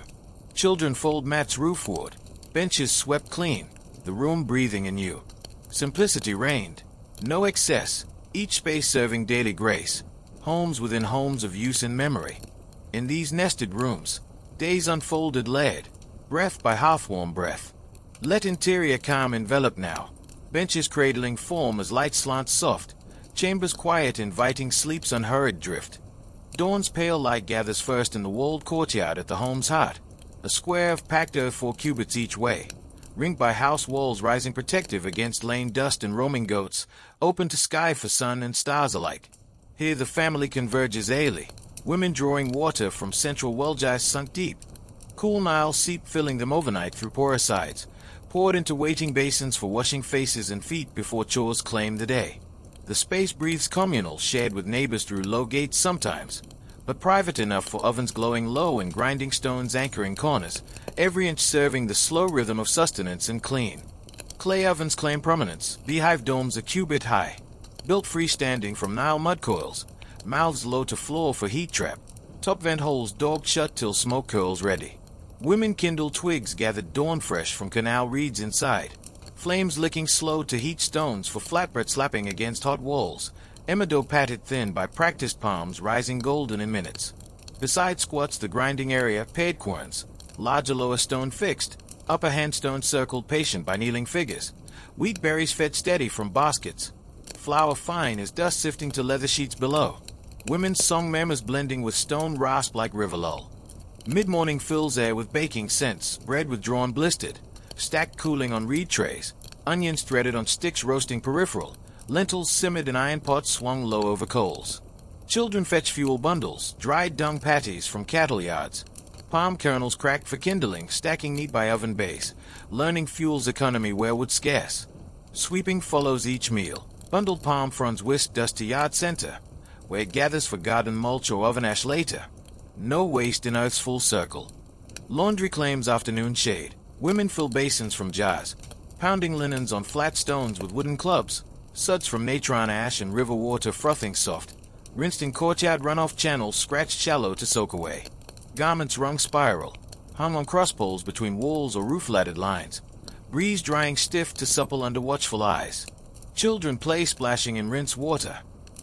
Children fold mats roofward, benches swept clean, the room breathing anew. Simplicity reigned, no excess, each space serving daily grace, homes within homes of use and memory. In these nested rooms, days unfolded layered, breath by half-warm breath. Let interior calm envelop now, benches cradling form as light slants soft, chambers quiet inviting sleep's unhurried drift. Dawn's pale light gathers first in the walled courtyard at the home's heart, a square of packed earth 4 cubits each way, ringed by house walls rising protective against lane dust and roaming goats, open to sky for sun and stars alike. Here the family converges airly, women drawing water from central well jars sunk deep. Cool Nile seep filling them overnight through porous sides, poured into waiting basins for washing faces and feet before chores claim the day. The space breathes communal, shared with neighbors through low gates sometimes, but private enough for ovens glowing low and grinding stones anchoring corners, every inch serving the slow rhythm of sustenance and clean. Clay ovens claim prominence, beehive domes a cubit high, built freestanding from Nile mud coils, mouths low to floor for heat trap, top vent holes dogged shut till smoke curls ready. Women kindle twigs gathered dawn fresh from canal reeds inside, flames licking slow to heat stones for flatbread slapping against hot walls, emido patted thin by practiced palms rising golden in minutes. Beside squats the grinding area paired querns, larger lower stone fixed, upper hand stone circled patient by kneeling figures, wheat berries fed steady from baskets, flour fine as dust sifting to leather sheets below, women's song murmurs blending with stone rasp like river lull. Mid-morning fills air with baking scents, bread withdrawn blistered, stacked cooling on reed trays, onions threaded on sticks roasting peripheral, lentils simmered in iron pots swung low over coals. Children fetch fuel bundles, dried dung patties from cattle yards, palm kernels cracked for kindling, stacking neat by oven base, learning fuel's economy where wood scarce. Sweeping follows each meal, bundled palm fronds whisked dust to yard center, where it gathers for garden mulch or oven ash later. No waste in earth's full circle. Laundry claims afternoon shade, women fill basins from jars, pounding linens on flat stones with wooden clubs, suds from natron ash and river water frothing soft, rinsed in courtyard runoff channels scratched shallow to soak away. Garments rung spiral, hung on cross poles between walls or roof-latted lines, breeze drying stiff to supple under watchful eyes. Children play splashing in rinse water,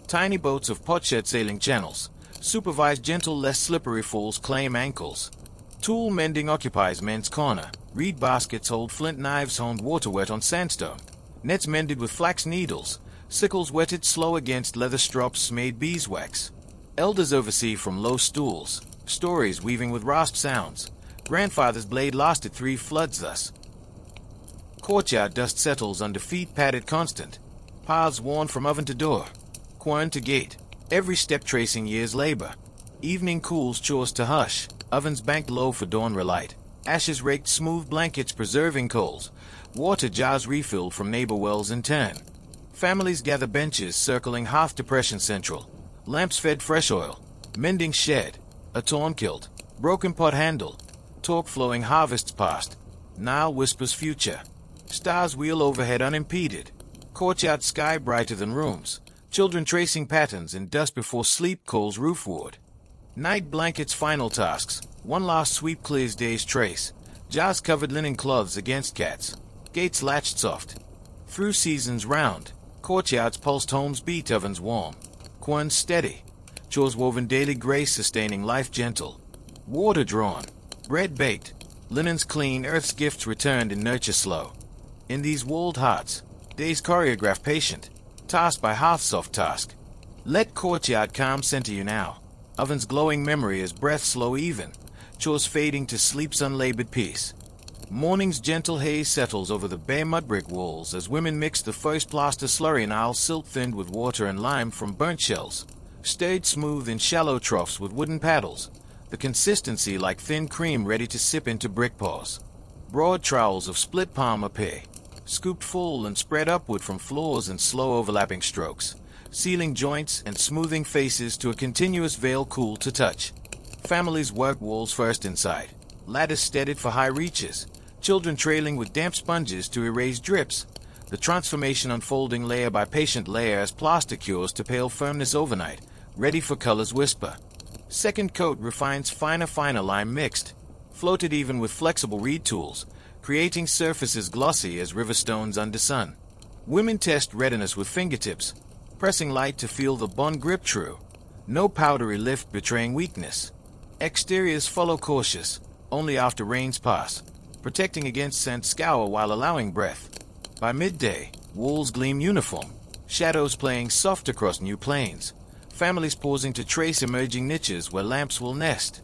tiny boats of potshed sailing channels, supervised gentle less slippery falls claim ankles. Tool mending occupies men's corner, reed baskets hold flint knives honed water wet on sandstone, nets mended with flax needles, sickles wetted slow against leather strops made beeswax. Elders oversee from low stools, stories weaving with rasp sounds. Grandfather's blade lost at 3 floods thus. Courtyard dust settles under feet padded constant. Paths worn from oven to door. Quern to gate. Every step tracing year's labor. Evening cools chores to hush. Ovens banked low for dawn relight. Ashes raked smooth blankets preserving coals. Water jars refilled from neighbor wells in turn. Families gather benches circling hearth depression central. Lamps fed fresh oil. Mending shed. A torn kilt. Broken pot handle. Torque flowing harvests past. Nile whispers future. Stars wheel overhead unimpeded. Courtyard sky brighter than rooms. Children tracing patterns in dust before sleep calls roofward. Night blankets final tasks. One last sweep clears day's trace. Jars covered linen cloths against cats. Gates latched soft. Through seasons round. Courtyards pulsed homes beat ovens warm. Querns steady. Chores woven daily grace sustaining life gentle. Water drawn. Bread baked. Linens clean, earth's gifts returned in nurture slow. In these walled hearts, days choreograph patient. Task by hearth soft task. Let courtyard calm center you now. Oven's glowing memory as breath slow even. Chores fading to sleep's unlabored peace. Morning's gentle haze settles over the bare mudbrick walls as women mix the first plaster slurry Nile silk thinned with water and lime from burnt shells. Stirred smooth in shallow troughs with wooden paddles. The consistency like thin cream ready to sip into brick paws. Broad trowels of split palm appear. Scooped full and spread upward from floors in slow overlapping strokes, sealing joints and smoothing faces to a continuous veil cool to touch. Families work walls first inside, ladders steadied for high reaches, children trailing with damp sponges to erase drips, the transformation unfolding layer by patient layer as plaster cures to pale firmness overnight, ready for color's whisper. Second coat refines finer lime mixed, floated even with flexible reed tools, creating surfaces glossy as river stones under sun. Women test readiness with fingertips, pressing light to feel the bond grip true. No powdery lift betraying weakness. Exteriors follow cautious, only after rains pass, protecting against scent scour while allowing breath. By midday, walls gleam uniform, shadows playing soft across new plains, families pausing to trace emerging niches where lamps will nest.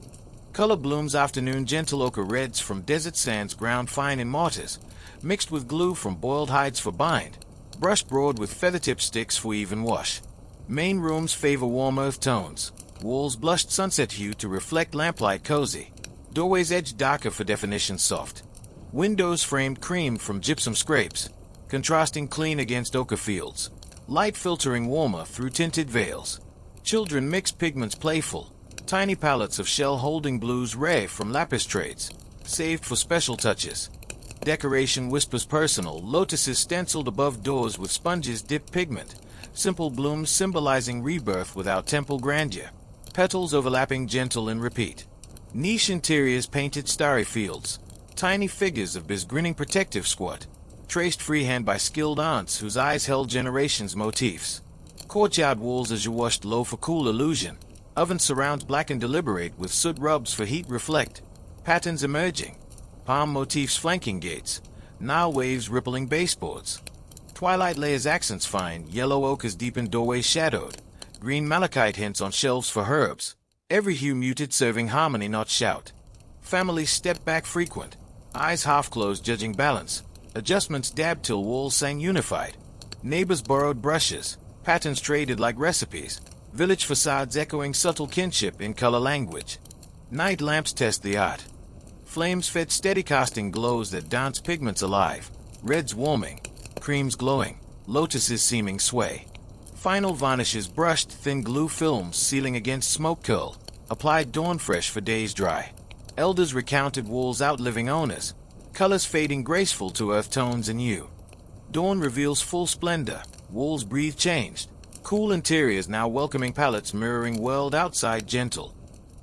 Color blooms afternoon gentle ochre reds from desert sands ground fine in mortars, mixed with glue from boiled hides for bind, brushed broad with feather-tip sticks for even wash. Main rooms favor warm earth tones, walls blushed sunset hue to reflect lamplight cozy, doorways edged darker for definition soft. Windows framed cream from gypsum scrapes, contrasting clean against ochre fields, light filtering warmer through tinted veils. Children mix pigments playful, tiny palettes of shell-holding blues rare from lapis trades, saved for special touches. Decoration whispers personal, lotuses stenciled above doors with sponges dipped pigment, simple blooms symbolizing rebirth without temple grandeur, petals overlapping gentle in repeat. Niche interiors painted starry fields, tiny figures of biz grinning protective squat, traced freehand by skilled aunts whose eyes held generations' motifs. Courtyard walls azure washed low for cool illusion. Oven surrounds black and deliberate with soot rubs for heat reflect. Patterns emerging. Palm motifs flanking gates. Nile waves rippling baseboards. Twilight layers accents fine. Yellow ochres deepen doorways shadowed. Green malachite hints on shelves for herbs. Every hue muted serving harmony not shout. Families step back frequent. Eyes half closed judging balance. Adjustments dabbed till walls sang unified. Neighbors borrowed brushes. Patterns traded like recipes. Village facades echoing subtle kinship in color language. Night lamps test the art. Flames fed steady casting glows that dance pigments alive. Reds warming, creams glowing, lotuses seeming sway. Final varnishes brushed thin glue films sealing against smoke curl. Applied dawn fresh for days dry. Elders recounted walls outliving owners. Colors fading graceful to earth tones and hue. Dawn reveals full splendor. Walls breathe changed. Cool interiors now welcoming palettes mirroring world outside gentle.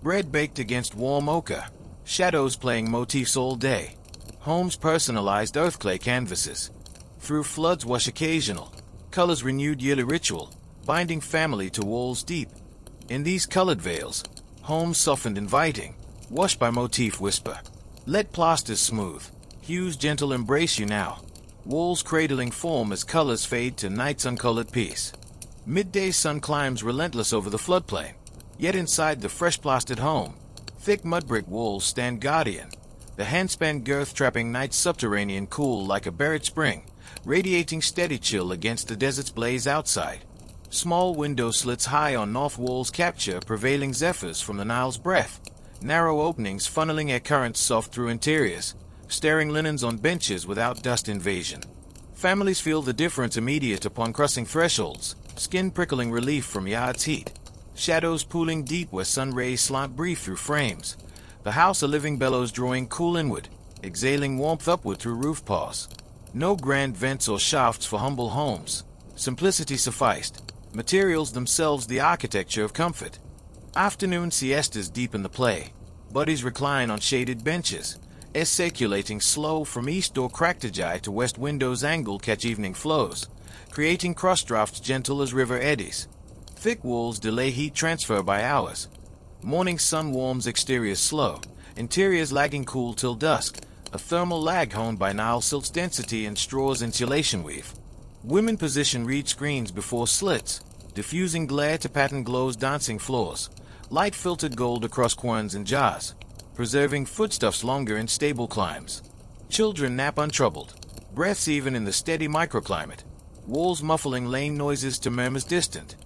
Bread baked against warm ochre. Shadows playing motifs all day. Homes personalized earthclay canvases. Through floods wash occasional. Colors renewed yearly ritual. Binding family to walls deep. In these colored veils, homes softened inviting. Washed by motif whisper. Let plasters smooth. Hues gentle embrace you now. Walls cradling form as colors fade to night's uncolored peace. Midday sun climbs relentless over the floodplain, yet inside the fresh plastered home, Thick mudbrick walls stand guardian, the handspan girth trapping night's subterranean cool like a buried spring, radiating steady chill against the desert's blaze outside. Small window slits high on north walls capture prevailing zephyrs from the Nile's breath, narrow openings funneling air currents soft through interiors, staring linens on benches without dust invasion. Families feel the difference immediate upon crossing thresholds, skin prickling relief from yard's heat, shadows pooling deep where sun rays slant brief through frames, the house a living bellows drawing cool inward, exhaling warmth upward through roof paws. No grand vents or shafts for humble homes. Simplicity sufficed, materials themselves the architecture of comfort. Afternoon siestas deepen the play. Buddies recline on shaded benches, air circulating slow from east door cracked to west windows angle catch evening flows, creating cross drafts gentle as river eddies. Thick walls delay heat transfer by hours. Morning sun warms exteriors slow, interiors lagging cool till dusk, a thermal lag honed by Nile silt's density and straw's insulation weave. Women position reed screens before slits, diffusing glare to pattern glows dancing floors, light filtered gold across querns and jars, preserving foodstuffs longer in stable climes. Children nap untroubled, breaths even in the steady microclimate, walls muffling lane noises to murmurs distant.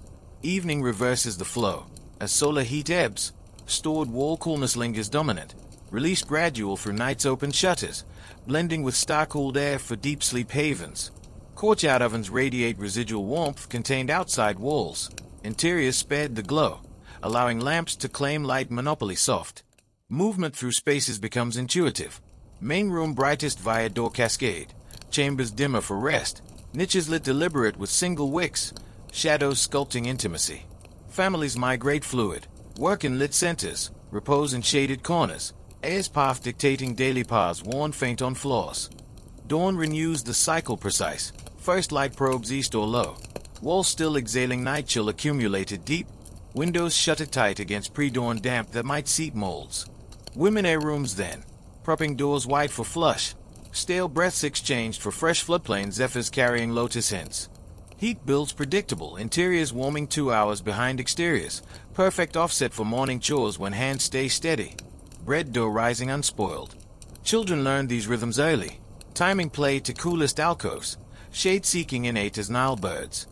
Evening reverses the flow, as solar heat ebbs, stored wall coolness lingers dominant, released gradual through night's open shutters, blending with star-cooled air for deep sleep havens. Courtyard ovens radiate residual warmth contained outside walls. Interiors spared the glow, allowing lamps to claim light monopoly soft. Movement through spaces becomes intuitive. Main room brightest via door cascade, chambers dimmer for rest, niches lit deliberate with single wicks, shadows sculpting intimacy. Families migrate fluid, work in lit centers, repose in shaded corners, air's path dictating daily paths worn faint on floors. Dawn renews the cycle precise, first light probes east or low, walls still exhaling night chill accumulated deep, windows shuttered tight against pre-dawn damp that might seep molds. Women air rooms then, propping doors wide for flush, stale breaths exchanged for fresh floodplain zephyrs carrying lotus hints. Heat builds predictable, interiors warming 2 hours behind exteriors, perfect offset for morning chores when hands stay steady. Bread dough rising unspoiled. Children learn these rhythms early, timing play to coolest alcoves, shade-seeking innate as Nile birds.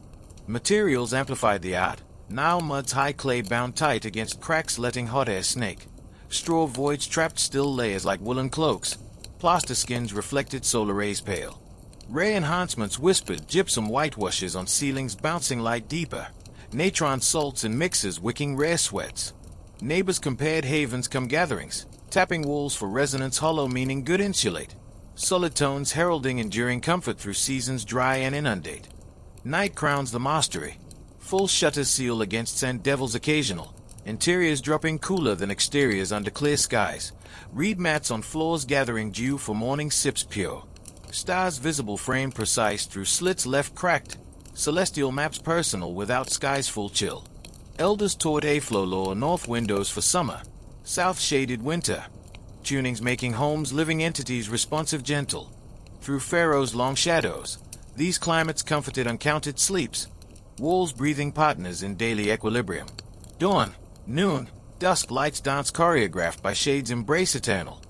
Materials amplified the art. Nile mud's high clay bound tight against cracks letting hot air snake. Straw voids trapped still layers like woolen cloaks. Plaster skins reflected solar rays pale. Ray enhancements whispered gypsum whitewashes on ceilings bouncing light deeper. Natron salts and mixes wicking rare sweats. Neighbors compared havens come gatherings, tapping walls for resonance hollow meaning good insulate. Solid tones heralding enduring comfort through seasons dry and inundate. Night crowns the mastery. Full shutters seal against scent devils occasional. Interiors dropping cooler than exteriors under clear skies. Reed mats on floors gathering dew for morning sips pure. Stars visible frame precise through slits left cracked. Celestial maps personal without sky's full chill. Elders taught A-flow law north windows for summer. South shaded winter. Tunings making homes living entities responsive gentle. Through Pharaoh's long shadows. These climates comforted uncounted sleeps. Walls breathing partners in daily equilibrium. Dawn, noon, dusk lights dance choreographed by shades embrace eternal.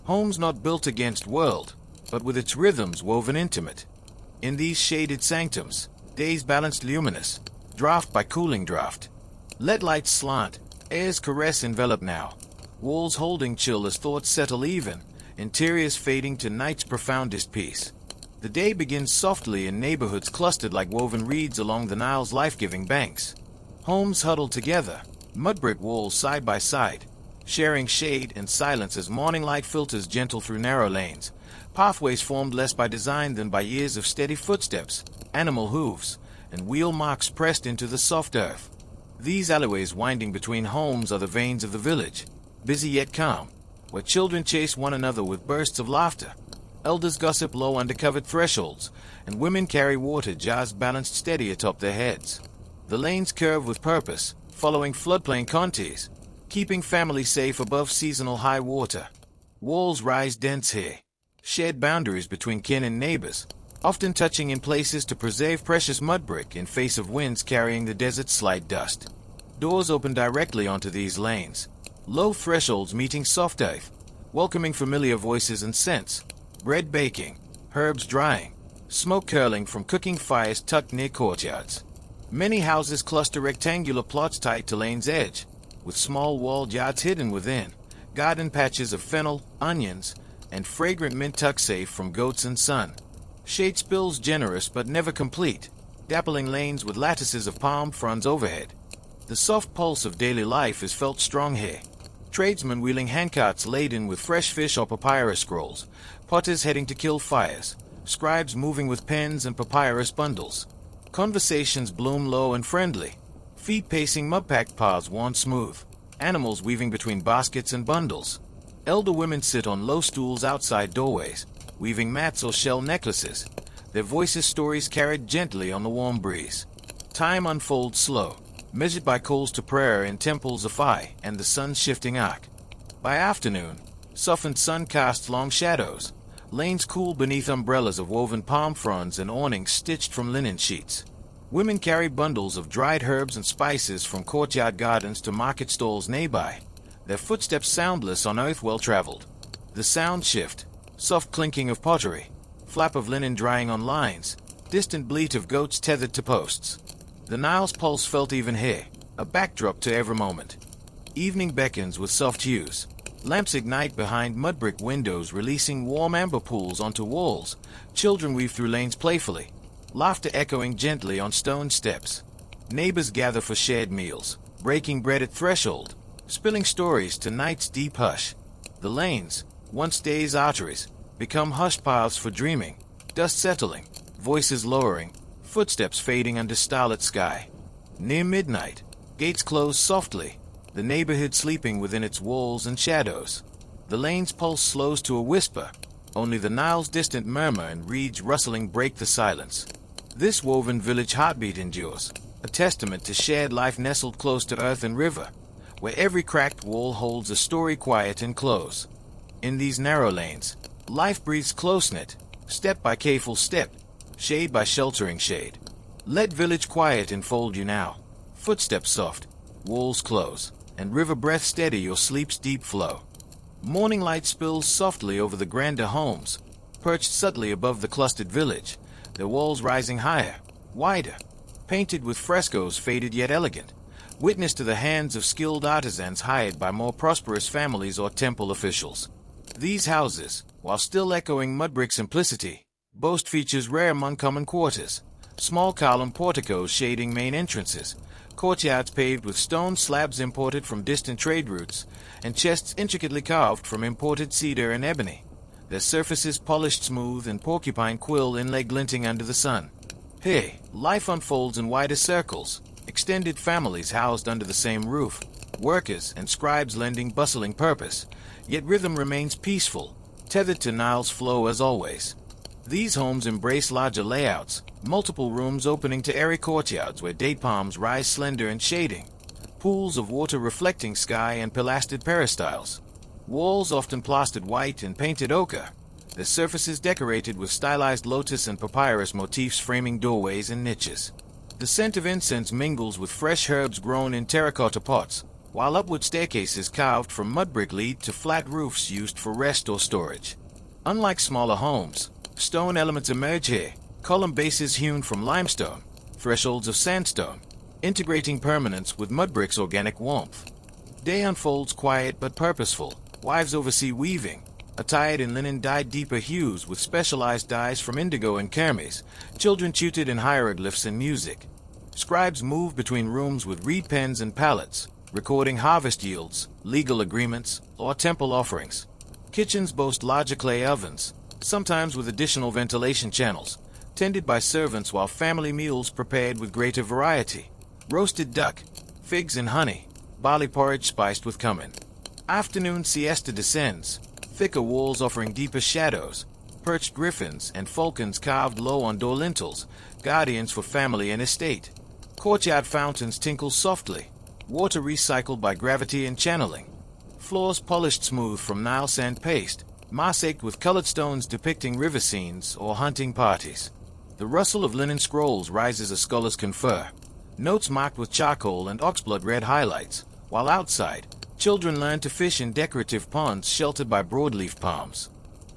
Homes not built against world, but with its rhythms woven intimate. In these shaded sanctums, days balanced luminous, draft by cooling draft. Let lights slant, airs caress envelop now. Walls holding chill as thoughts settle even, interiors fading to night's profoundest peace. The day begins softly in neighborhoods clustered like woven reeds along the Nile's life-giving banks. Homes huddled together, mudbrick walls side by side, sharing shade and silence as morning light filters gentle through narrow lanes. Pathways formed less by design than by years of steady footsteps, animal hooves, and wheel marks pressed into the soft earth. These alleyways winding between homes are the veins of the village, busy yet calm, where children chase one another with bursts of laughter. Elders gossip low under covered thresholds, and women carry water jars balanced steady atop their heads. The lanes curve with purpose, following floodplain contours, keeping families safe above seasonal high water. Walls rise dense here, shared boundaries between kin and neighbors, often touching in places to preserve precious mudbrick in face of winds carrying the desert's slight dust. Doors open directly onto these lanes, Low thresholds meeting soft earth, welcoming familiar voices and scents. Bread baking, herbs drying, smoke curling from cooking fires tucked near courtyards. Many houses cluster rectangular plots tight to lane's edge, with small walled yards hidden within. Garden patches of fennel, onions, and fragrant mint tucked safe from goats and sun. Shade spills generous but never complete, dappling lanes with lattices of palm fronds overhead. The soft pulse of daily life is felt strong here. Tradesmen wheeling handcarts laden with fresh fish or papyrus scrolls, potters heading to kill fires, scribes moving with pens and papyrus bundles. Conversations bloom low and friendly, feet pacing mud-packed paths worn smooth, animals weaving between baskets and bundles. Elder women sit on low stools outside doorways, weaving mats or shell necklaces, their voices stories carried gently on the warm breeze. Time unfolds slow, measured by calls to prayer in temples of fire and the sun's shifting arc. By afternoon, softened sun casts long shadows. Lanes cool beneath umbrellas of woven palm fronds and awnings stitched from linen sheets. Women carry bundles of dried herbs and spices from courtyard gardens to market stalls nearby, their footsteps soundless on earth well-traveled. The sound shift, soft clinking of pottery, flap of linen drying on lines, distant bleat of goats tethered to posts. The Nile's pulse felt even here, a backdrop to every moment. Evening beckons with soft hues. Lamps ignite behind mudbrick windows, releasing warm amber pools onto walls. Children weave through lanes playfully, laughter echoing gently on stone steps. Neighbors gather for shared meals, breaking bread at threshold, spilling stories to night's deep hush. The lanes, once days' arteries, become hushed paths for dreaming, dust settling, voices lowering, footsteps fading under starlit sky. Near midnight, gates close softly, the neighborhood sleeping within its walls and shadows. The lane's pulse slows to a whisper, only the Nile's distant murmur and reeds rustling break the silence. This woven village heartbeat endures, a testament to shared life nestled close to earth and river, where every cracked wall holds a story quiet and close. In these narrow lanes, life breathes close-knit, step by careful step, shade by sheltering shade. Let village quiet enfold you now, footsteps soft, walls close, and river breath steady your sleep's deep flow. Morning light spills softly over the grander homes, perched subtly above the clustered village, their walls rising higher, wider, painted with frescoes faded yet elegant, witness to the hands of skilled artisans hired by more prosperous families or temple officials. These houses, while still echoing mudbrick simplicity, boast features rare among common quarters: small column porticos shading main entrances, courtyards paved with stone slabs imported from distant trade routes, and chests intricately carved from imported cedar and ebony, their surfaces polished smooth and porcupine quill inlay glinting under the sun. Here, life unfolds in wider circles, extended families housed under the same roof, workers and scribes lending bustling purpose, yet rhythm remains peaceful, tethered to Nile's flow as always. These homes embrace larger layouts, multiple rooms opening to airy courtyards where date palms rise slender and shading, pools of water reflecting sky and pilastered peristyles. Walls often plastered white and painted ochre, their surfaces decorated with stylized lotus and papyrus motifs framing doorways and niches. The scent of incense mingles with fresh herbs grown in terracotta pots, while upward staircases carved from mudbrick lead to flat roofs used for rest or storage. Unlike smaller homes, stone elements emerge here, column bases hewn from limestone, thresholds of sandstone, integrating permanence with mudbrick's organic warmth. Day unfolds quiet but purposeful. Wives oversee weaving, attired in linen dyed deeper hues with specialized dyes from indigo and kermes, children tutored in hieroglyphs and music. Scribes move between rooms with reed pens and palettes, recording harvest yields, legal agreements, or temple offerings. Kitchens boast larger clay ovens, sometimes with additional ventilation channels, tended by servants while family meals prepared with greater variety. Roasted duck, figs and honey, barley porridge spiced with cumin. Afternoon siesta descends, thicker walls offering deeper shadows, perched griffins and falcons carved low on door lintels, guardians for family and estate. Courtyard fountains tinkle softly, water recycled by gravity and channeling. Floors polished smooth from Nile sand paste, mosaiced with colored stones depicting river scenes or hunting parties. The rustle of linen scrolls rises as scholars confer, notes marked with charcoal and oxblood red highlights, while outside, Children learn to fish in decorative ponds sheltered by broadleaf palms.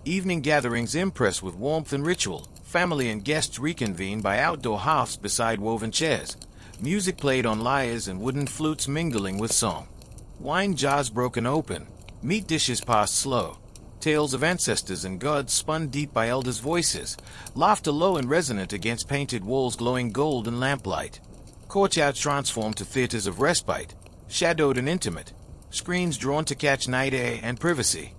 Evening gatherings impress with warmth and ritual. Family and guests reconvene by outdoor hearths beside woven chairs. Music played on lyres and wooden flutes mingling with song. Wine jars broken open. Meat dishes passed slow. Tales of ancestors and gods spun deep by elders' voices. Laughter low and resonant against painted walls glowing gold in lamplight. Courtyards transformed to theaters of respite. Shadowed and intimate. Screens drawn to catch night air and privacy.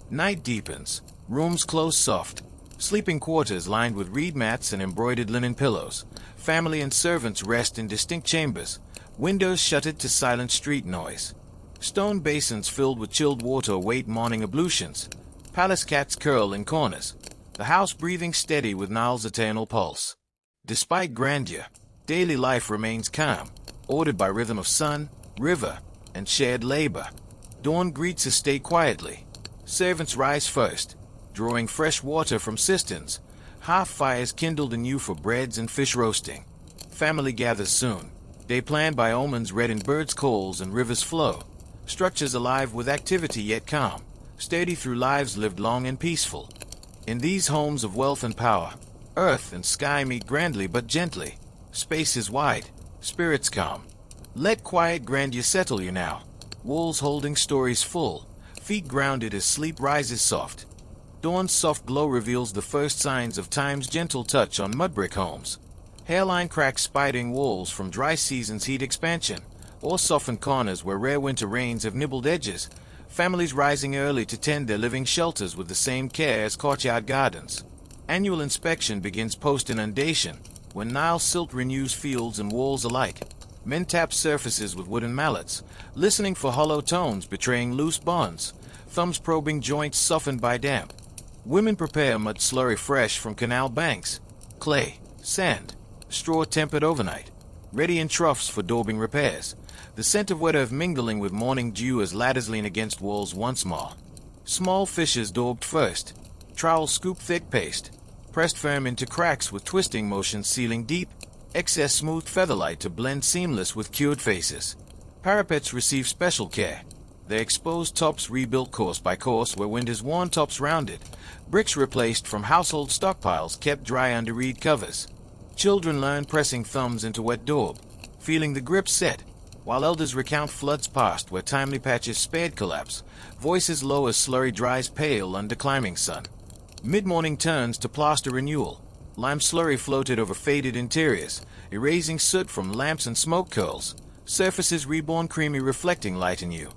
Night deepens. Rooms close soft. Sleeping quarters lined with reed mats and embroidered linen pillows. Family and servants rest in distinct chambers. Windows shuttered to silent street noise. Stone basins filled with chilled water await morning ablutions. Palace cats curl in corners. The house breathing steady with Nile's eternal pulse. Despite grandeur, daily life remains calm, ordered by rhythm of sun, river, and shared labor. Dawn greets us stay quietly. Servants rise first, drawing fresh water from cisterns. Hearth fires kindled anew for breads and fish roasting. Family gathers soon. Day planned by omens read in birds' calls and rivers flow. Structures alive with activity yet calm, steady through lives lived long and peaceful. In these homes of wealth and power, earth and sky meet grandly but gently. Space is wide, spirits calm. Let quiet grandeur settle you now. Walls holding stories full, feet grounded as sleep rises soft. Dawn's soft glow reveals the first signs of time's gentle touch on mudbrick homes. Hairline cracks spiding walls from dry season's heat expansion, or softened corners where rare winter rains have nibbled edges. Families rising early to tend their living shelters with the same care as courtyard gardens. Annual inspection begins post-inundation, when Nile silt renews fields and walls alike. Men tap surfaces with wooden mallets, listening for hollow tones betraying loose bonds, thumbs probing joints softened by damp. Women prepare mud slurry fresh from canal banks, clay, sand, straw tempered overnight, ready in troughs for daubing repairs. The scent of wet earth mingling with morning dew as ladders lean against walls once more. Small fishes daubed first, trowels scoop thick paste, pressed firm into cracks with twisting motions sealing deep, excess smooth featherlight to blend seamless with cured faces. Parapets receive special care. Their exposed tops rebuilt course by course where wind has worn tops rounded. Bricks replaced from household stockpiles kept dry under reed covers. Children learn pressing thumbs into wet daub, feeling the grip set, while elders recount floods past where timely patches spared collapse, voices low as slurry dries pale under climbing sun. Mid-morning turns to plaster renewal. Lime slurry floated over faded interiors, erasing soot from lamps and smoke curls. Surfaces reborn creamy reflecting light anew.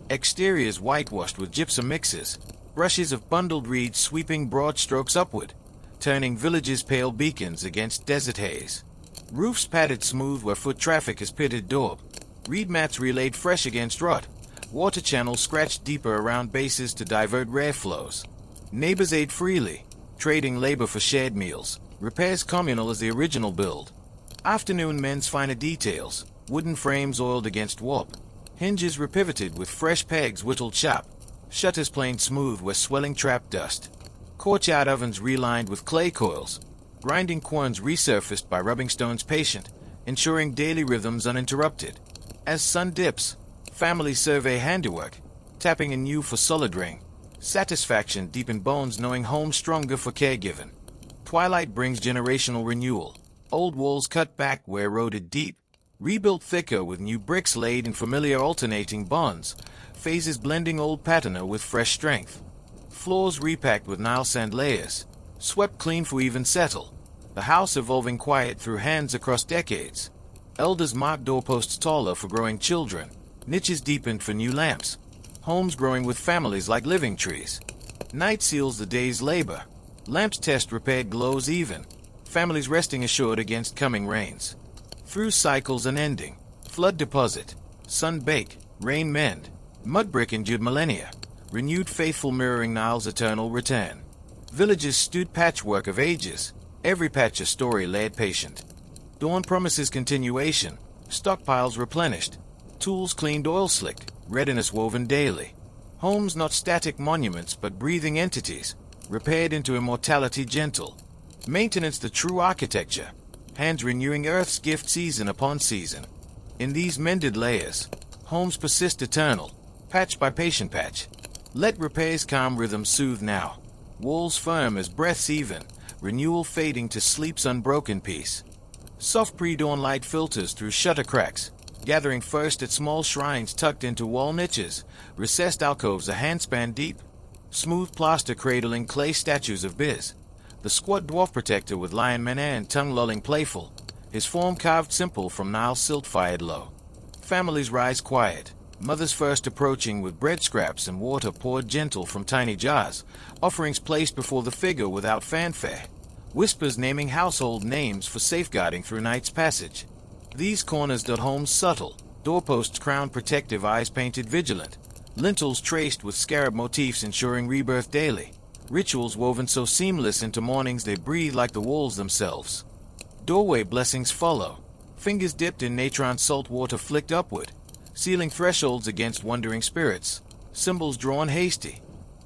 Exteriors whitewashed with gypsum mixes, brushes of bundled reeds sweeping broad strokes upward, turning villages pale beacons against desert haze. Roofs padded smooth where foot traffic has pitted daub. Reed mats relayed fresh against rot. Water channels scratched deeper around bases to divert rare flows. Neighbors aid freely, trading labor for shared meals. Repairs communal as the original build. Afternoon mends finer details. Wooden frames oiled against warp. Hinges repivoted with fresh pegs whittled sharp. Shutters planed smooth where swelling trapped dust. Courtyard ovens relined with clay coils. Grinding querns resurfaced by rubbing stones patient, ensuring daily rhythms uninterrupted. As sun dips, families survey handiwork, tapping anew for solid ring. Satisfaction deep in bones knowing home stronger for caregiving. Twilight brings generational renewal. Old walls cut back where eroded deep. Rebuilt thicker with new bricks laid in familiar alternating bonds. Phases blending old patina with fresh strength. Floors repacked with Nile sand layers. Swept clean for even settle. The house evolving quiet through hands across decades. Elders mark doorposts taller for growing children. Niches deepened for new lamps. Homes growing with families like living trees. Night seals the day's labor. Lamps test repaired glows even. Families resting assured against coming rains. Through cycles unending. Flood deposit. Sun bake. Rain mend. Mudbrick endured millennia. Renewed faithful mirroring Nile's eternal return. Villages stood patchwork of ages. Every patch a story laid patient. Dawn promises continuation. Stockpiles replenished. Tools cleaned oil slicked. Readiness woven daily. Homes not static monuments but breathing entities. Repaired into immortality gentle. Maintenance the true architecture. Hands renewing Earth's gift season upon season. In these mended layers, homes persist eternal. patch by patient patch. Let repairs calm rhythm soothe now. Walls firm as breaths even, renewal fading to sleep's unbroken peace. Soft pre-dawn light filters through shutter cracks, gathering first at small shrines tucked into wall niches, recessed alcoves a handspan deep. Smooth plaster cradling clay statues of Biz, the squat dwarf protector with lion manner and tongue lulling playful, his form carved simple from Nile silt fired low. Families rise quiet, mothers first approaching with bread scraps and water poured gentle from tiny jars, offerings placed before the figure without fanfare, whispers naming household names for safeguarding through night's passage. These corners dot homes subtle, doorposts crowned protective, eyes painted vigilant, lintels traced with scarab motifs ensuring rebirth daily, rituals woven so seamless into mornings they breathe like the walls themselves. Doorway blessings follow, fingers dipped in natron salt water flicked upward, sealing thresholds against wandering spirits, symbols drawn hasty.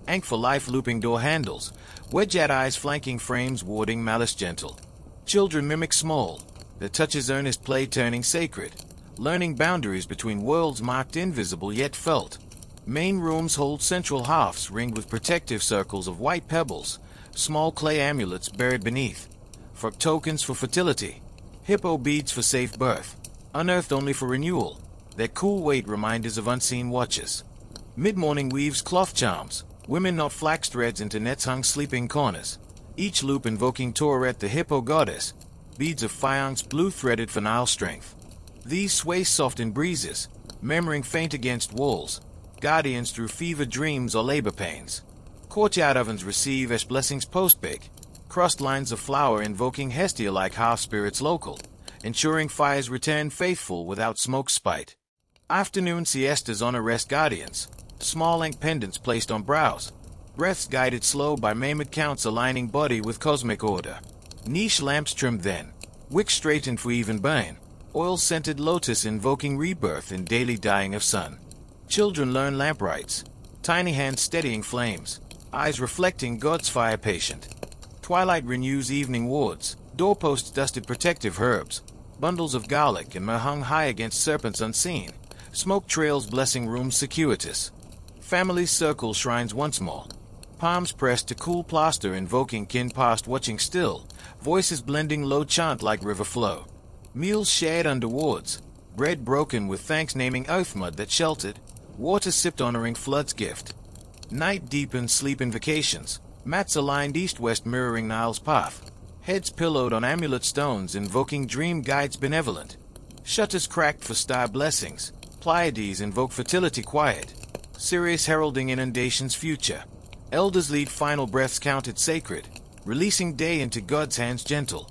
Ank for life looping door handles, wedge-at eyes flanking frames warding malice gentle. Children mimic small, their touches earnest play turning sacred, learning boundaries between worlds marked invisible yet felt. Main rooms hold central halves ringed with protective circles of white pebbles, small clay amulets buried beneath. For tokens for fertility, hippo beads for safe birth, unearthed only for renewal, their cool weight reminders of unseen watches. Mid-morning weaves cloth charms, women knot flax threads into nets hung sleeping corners, each loop invoking Toret the hippo goddess, beads of faience blue threaded for Nile strength. These sway soft in breezes, murmuring faint against walls, guardians through fever dreams or labor pains. Courtyard ovens receive as blessings post-bake, crossed lines of flour invoking Hestia like half-spirits local, ensuring fires return faithful without smoke spite. Afternoon siestas honor rest guardians, small ink pendants placed on brows, breaths guided slow by maimed counts aligning body with cosmic order. Niche lamps trimmed then, wicks straightened for even burn, oil-scented lotus invoking rebirth in daily dying of sun. Children learn lamp rites, tiny hands steadying flames, eyes reflecting God's fire patient. Twilight renews evening wards, doorposts dusted protective herbs, bundles of garlic and myrrh hung high against serpents unseen, smoke trails blessing rooms circuitous. Families circle shrines once more, palms pressed to cool plaster invoking kin past watching still, voices blending low chant like river flow. Meals shared under wards, bread broken with thanks naming earth mud that sheltered, water sipped honoring flood's gift. Night deepens sleep invocations, mats aligned east-west mirroring Nile's path, heads pillowed on amulet stones invoking dream guides benevolent. Shutters cracked for star blessings, Pleiades invoke fertility quiet, Sirius heralding inundation's future. Elders lead final breaths counted sacred, releasing day into God's hands gentle.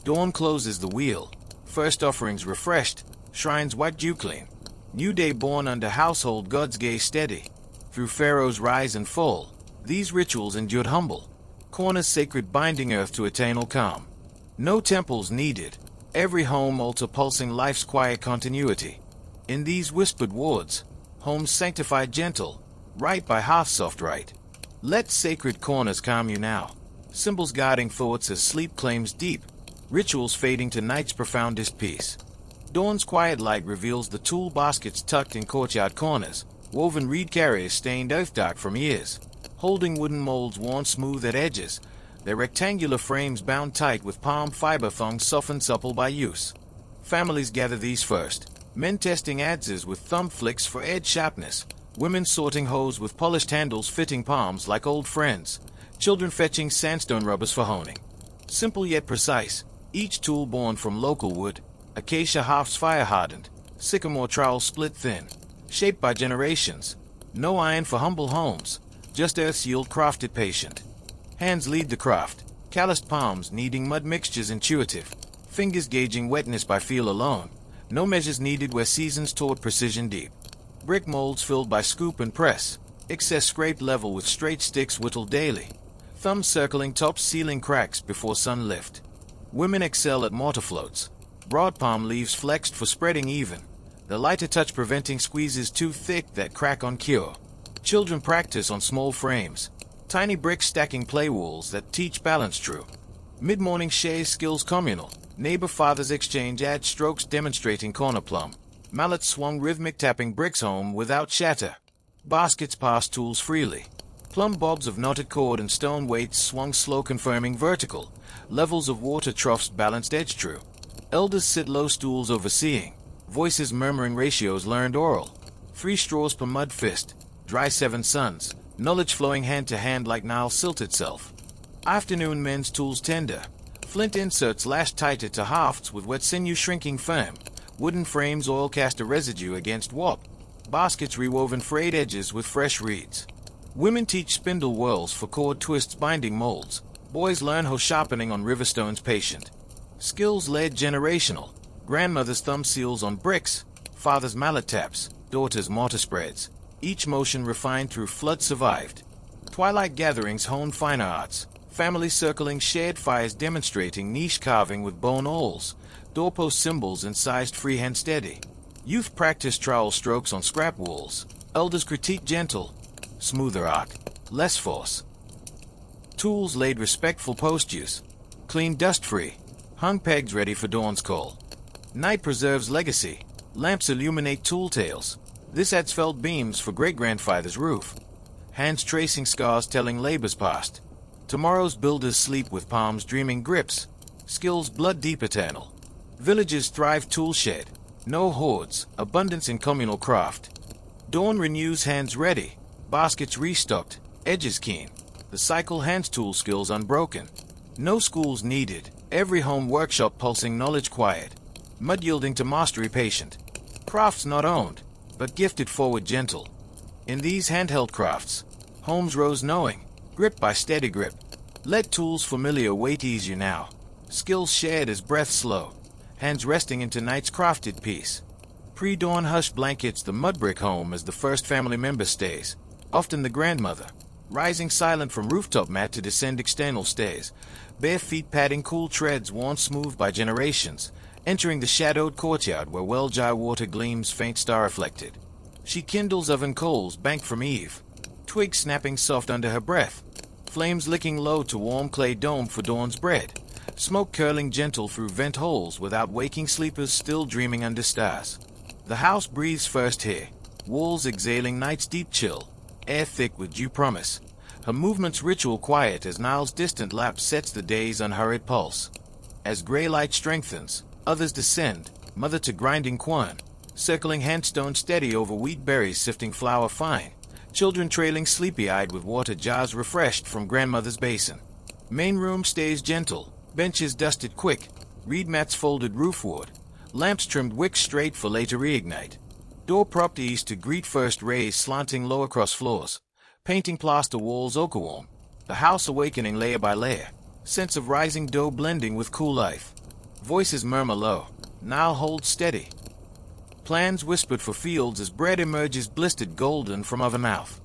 Dawn closes the wheel, first offerings refreshed, shrines white dew clean. New day born under household gods gaze steady. Through Pharaoh's rise and fall, these rituals endured humble. Corners sacred binding earth to eternal calm. No temples needed, every home altar pulsing life's quiet continuity. In these whispered wards, homes sanctified gentle, right by hearth soft right. Let sacred corners calm you now, symbols guarding thoughts as sleep claims deep, rituals fading to night's profoundest peace. Dawn's quiet light reveals the tool baskets tucked in courtyard corners, woven reed carriers stained earth dark from years, holding wooden molds worn smooth at edges, their rectangular frames bound tight with palm fiber thongs softened supple by use. Families gather these first, men testing adzes with thumb flicks for edge sharpness, women sorting hoes with polished handles fitting palms like old friends, children fetching sandstone rubbers for honing. Simple yet precise, each tool born from local wood, acacia halves fire hardened, sycamore trowel split thin, shaped by generations. No iron for humble homes, just earth's yield crafted patient. Hands lead the craft, calloused palms kneading mud mixtures intuitive, fingers gauging wetness by feel alone, no measures needed where seasons taught precision deep. Brick molds filled by scoop and press, excess scraped level with straight sticks whittled daily, thumbs circling tops sealing cracks before sun lift. Women excel at mortar floats, broad palm leaves flexed for spreading even, the lighter touch preventing squeezes too thick that crack on cure. Children practice on small frames, tiny bricks stacking play walls that teach balance true. Mid-morning shays skills communal, neighbor fathers exchange ad strokes demonstrating corner plumb. Mallets swung rhythmic tapping bricks home without shatter. Baskets pass tools freely. Plumb bobs of knotted cord and stone weights swung slow, confirming vertical. Levels of water troughs balanced edge true. Elders sit low, stools overseeing. Voices murmuring, ratios learned oral. 3 straws per mud fist. Dry 7 suns. Knowledge flowing hand to hand like Nile silt itself. Afternoon men's tools tender. Flint inserts lashed tighter to hafts with wet sinew shrinking firm. Wooden frames oil cast a residue against warp. Baskets rewoven frayed edges with fresh reeds. Women teach spindle whirls for cord twists binding molds. Boys learn hoe sharpening on riverstones patient. Skills led generational. Grandmother's thumb seals on bricks. Father's mallet taps. Daughter's mortar spreads. Each motion refined through flood survived. Twilight gatherings hone finer arts. Families circling shared fires demonstrating niche carving with bone awls. Doorpost symbols incised freehand steady. Youth practice trowel strokes on scrap walls. Elders critique gentle. Smoother arc. Less force. Tools laid respectful post use. Clean dust free. Hung pegs ready for dawn's call. Night preserves legacy. Lamps illuminate tool tales. This adds felt beams for great-grandfather's roof. Hands tracing scars telling labor's past. Tomorrow's builders sleep with palms dreaming grips. Skills blood deep eternal. Villages thrive tool shed. No hoards, abundance in communal craft. Dawn renews hands ready. Baskets restocked, edges keen. The cycle hands tool skills unbroken. No schools needed. Every home workshop pulsing knowledge quiet. Mud yielding to mastery patient. Crafts not owned, but gifted forward gentle. In these handheld crafts, homes rose knowing, gripped by steady grip. Let tools familiar weight ease you now. Skills shared as breath slow, hands resting into night's crafted peace. Pre-dawn hush blankets the Mudbrick home as the first family member stays, often the grandmother, rising silent from rooftop mat to descend external stairs, bare feet padding cool treads worn smooth by generations, entering the shadowed courtyard where well-dry water gleams faint star-reflected. She kindles oven coals banked from eve, twigs snapping soft under her breath, flames licking low to warm clay dome for dawn's bread, smoke curling gentle through vent holes without waking sleepers still dreaming under stars. The house breathes first here, walls exhaling night's deep chill, air thick with due promise. Her movements ritual quiet as Nile's distant lap sets the day's unhurried pulse. As gray light strengthens, others descend, mother to grinding quern, circling handstone steady over wheat berries sifting flour fine, children trailing sleepy-eyed with water jars refreshed from grandmother's basin. Main room stays gentle, benches dusted quick, reed mats folded roofward, lamps trimmed wicks straight for later reignite. Door propped east to greet first rays slanting low across floors, painting plaster walls ochre warm, the house awakening layer by layer, sense of rising dough blending with cool life. Voices murmur low, Nile holds steady. Plans whispered for fields as bread emerges blistered golden from oven mouth.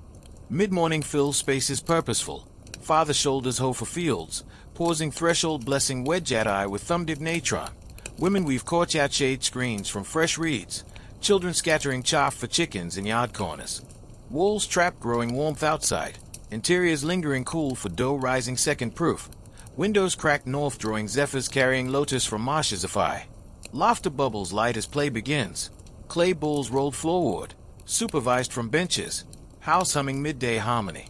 Mid-morning fills spaces purposeful. Father shoulders hoe for fields, pausing threshold blessing wedge at eye with thumb-dip natron. Women weave courtyard shade screens from fresh reeds. Children scattering chaff for chickens in yard corners. Walls trapped growing warmth outside. Interiors lingering cool for dough rising second proof. Windows cracked north drawing zephyrs carrying lotus from marshes afire. Laughter bubbles light as play begins. Clay bowls rolled floorward, supervised from benches. House humming midday harmony.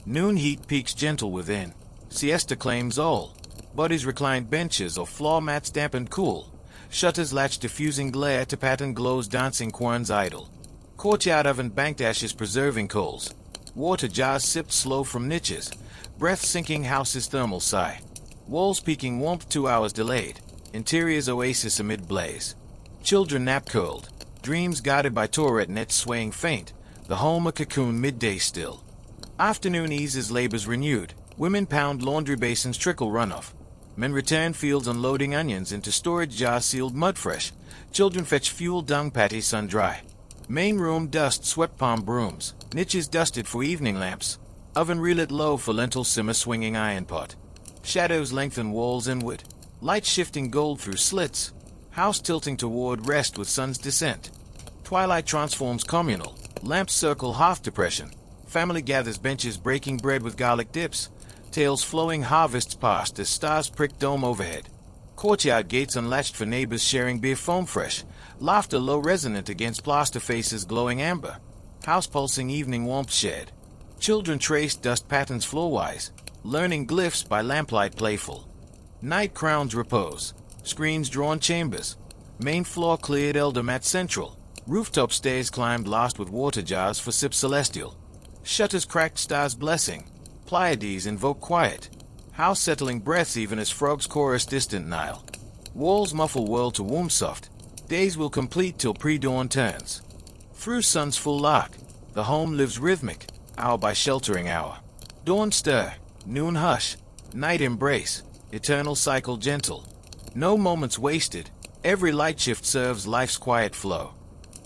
Noon heat peaks gentle within. Siesta claims all. Bodies reclined benches or floor mats dampened cool. Shutters latch diffusing glare to pattern glows dancing querns idle. Courtyard oven banked ashes preserving coals. Water jars sipped slow from niches. Breath sinking house's thermal sigh. Walls peaking warmth 2 hours delayed. Interior's oasis amid blaze. Children nap curled. Dreams guided by turret nets swaying faint. The home a cocoon midday still. Afternoon eases labors renewed. Women pound laundry basins trickle runoff. Men return fields unloading onions into storage jars sealed mud fresh. Children fetch fuel dung patties sun dry. Main room dust swept palm brooms. Niches dusted for evening lamps. Oven relit low for lentil simmer swinging iron pot. Shadows lengthen walls inward. Light shifting gold through slits. House tilting toward rest with sun's descent. Twilight transforms communal. Lamps circle half depression. Family gathers benches breaking bread with garlic dips. Tales flowing harvests past as stars prick dome overhead. Courtyard gates unlatched for neighbors sharing beer foam fresh. Laughter low resonant against plaster faces glowing amber. House pulsing evening warmth shed. Children trace dust patterns floorwise, learning glyphs by lamplight playful. Night crowns repose, screens drawn chambers. Main floor cleared elder mat central. Rooftop stairs climbed lost with water jars for sip celestial. Shutters cracked stars blessing. Pleiades invoke quiet. House settling breaths even as frogs chorus distant Nile. Walls muffle world to womb soft. Days will complete till pre-dawn turns. Through sun's full lark, the home lives rhythmic, hour by sheltering hour. Dawn stir, noon hush, night embrace, eternal cycle gentle. No moments wasted, every light shift serves life's quiet flow.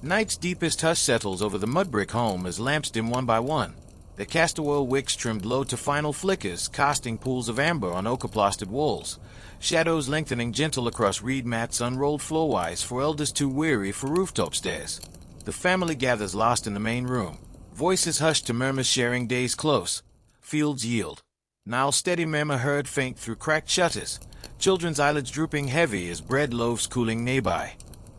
Night's deepest hush settles over the mudbrick home as lamps dim one by one. The castor oil wicks trimmed low to final flickers, casting pools of amber on ochre-plastered walls. Shadows lengthening gentle across reed mats unrolled floorwise for elders too weary for rooftop stairs. The family gathers lost in the main room. Voices hushed to murmurs sharing days close. Fields yield. Nile steady murmur heard faint through cracked shutters. Children's eyelids drooping heavy as bread loaves cooling nearby.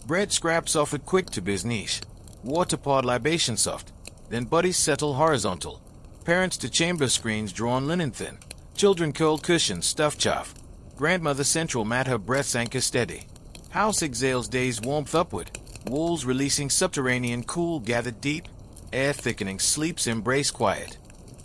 Bread scraps offered quick to biz niche. Water poured libation soft. Then bodies settle horizontal. Parents to chamber screens drawn linen thin. Children curled cushions, stuffed chaff. Grandmother central mat her breaths anchor steady. House exhales day's warmth upward. Walls releasing subterranean cool gathered deep. Air thickening sleep's embrace quiet.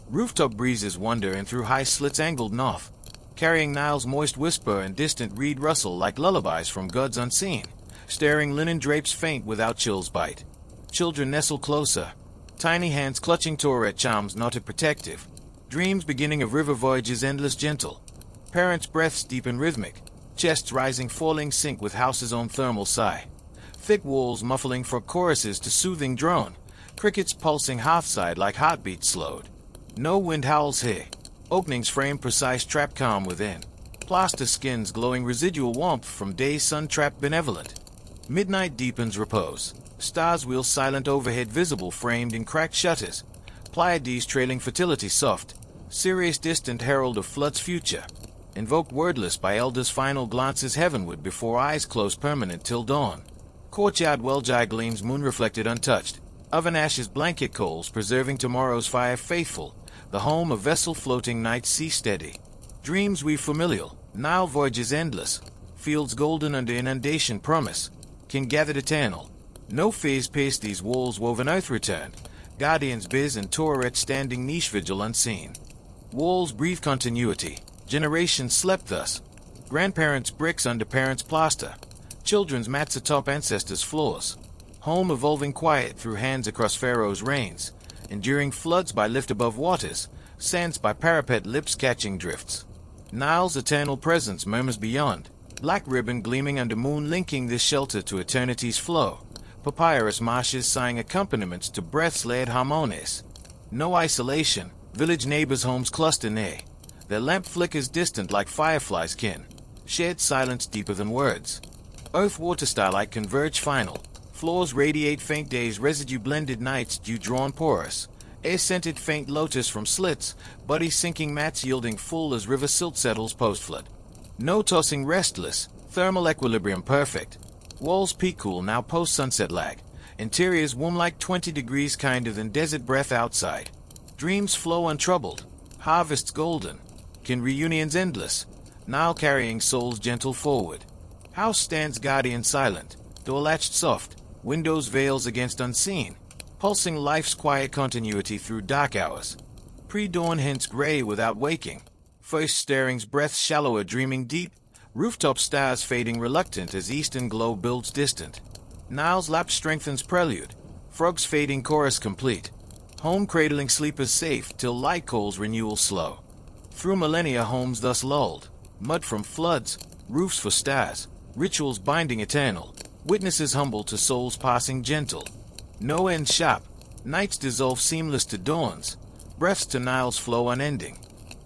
Rooftop breezes wander in through high slits angled north, carrying Nile's moist whisper and distant reed rustle like lullabies from gods unseen. Staring linen drapes faint without chills bite. Children nestle closer. Tiny hands clutching Tourette charms knotted protective. Dreams beginning of river voyages endless gentle. Parents' breaths deep and rhythmic. Chests rising falling sync with house's own thermal sigh. Thick walls muffling for choruses to soothing drone. Crickets pulsing half-side like heartbeats slowed. No wind howls here. Openings frame precise trap calm within. Plaster skins glowing residual warmth from day's sun-trapped benevolent. Midnight deepens repose. Stars wheel silent overhead visible framed in cracked shutters. Pleiades trailing fertility soft. Sirius distant herald of flood's future. Invoked wordless by elders final glances heavenward before eyes close permanent till dawn. Courtyard well-jai gleams moon reflected untouched. Oven ashes blanket coals preserving tomorrow's fire faithful. The home of vessel floating night sea steady. Dreams weave familial. Nile voyages endless. Fields golden under inundation promise. Kin gathered eternal. No fears pierce these walls woven earth return. Guardians biz and Tourette standing niche vigil unseen. Walls breathe continuity. Generations slept thus. Grandparents bricks under parents plaster. Children's mats atop ancestors' floors. Home evolving quiet through hands across Pharaoh's reigns. Enduring floods by lift above waters. Sands by parapet lips catching drifts. Nile's eternal presence murmurs beyond. Black ribbon gleaming under moon linking this shelter to eternity's flow. Papyrus marshes sighing accompaniments to breaths laid harmonious. No isolation. Village neighbors' homes cluster near. Their lamp flickers distant like fireflies kin. Shared silence deeper than words. Earth-water starlight converge final. Floors radiate faint days residue blended nights dew-drawn porous. Air-scented faint lotus from slits. Bodies sinking mats yielding full as river silt settles post-flood. No tossing restless. Thermal equilibrium perfect. Walls peak cool now post-sunset lag. Interiors warm like 20 degrees kinder than desert breath outside. Dreams flow untroubled. Harvests golden. Kin reunions endless. Nile carrying souls gentle forward. House stands guardian silent. Door latched soft. Windows veils against unseen. Pulsing life's quiet continuity through dark hours. Pre-dawn hints gray without waking. First stirrings breaths shallower dreaming deep. Rooftop stars fading reluctant as eastern glow builds distant. Nile's lap strengthens prelude. Frogs fading chorus complete. Home cradling sleepers safe till light calls renewal slow. Through millennia homes thus lulled. Mud from floods, roofs for stars. Rituals binding eternal. Witnesses humble to souls passing gentle. No end sharp. Nights dissolve seamless to dawns. Breaths to Nile's flow unending.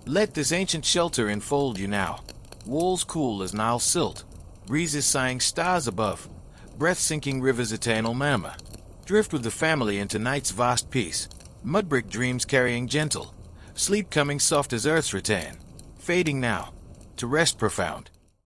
Let this ancient shelter enfold you now. Walls cool as Nile's silt. Breezes sighing stars above. Breath sinking rivers eternal murmur. Drift with the family into night's vast peace. Mudbrick dreams carrying gentle. Sleep coming soft as earth's return. Fading now. To rest profound.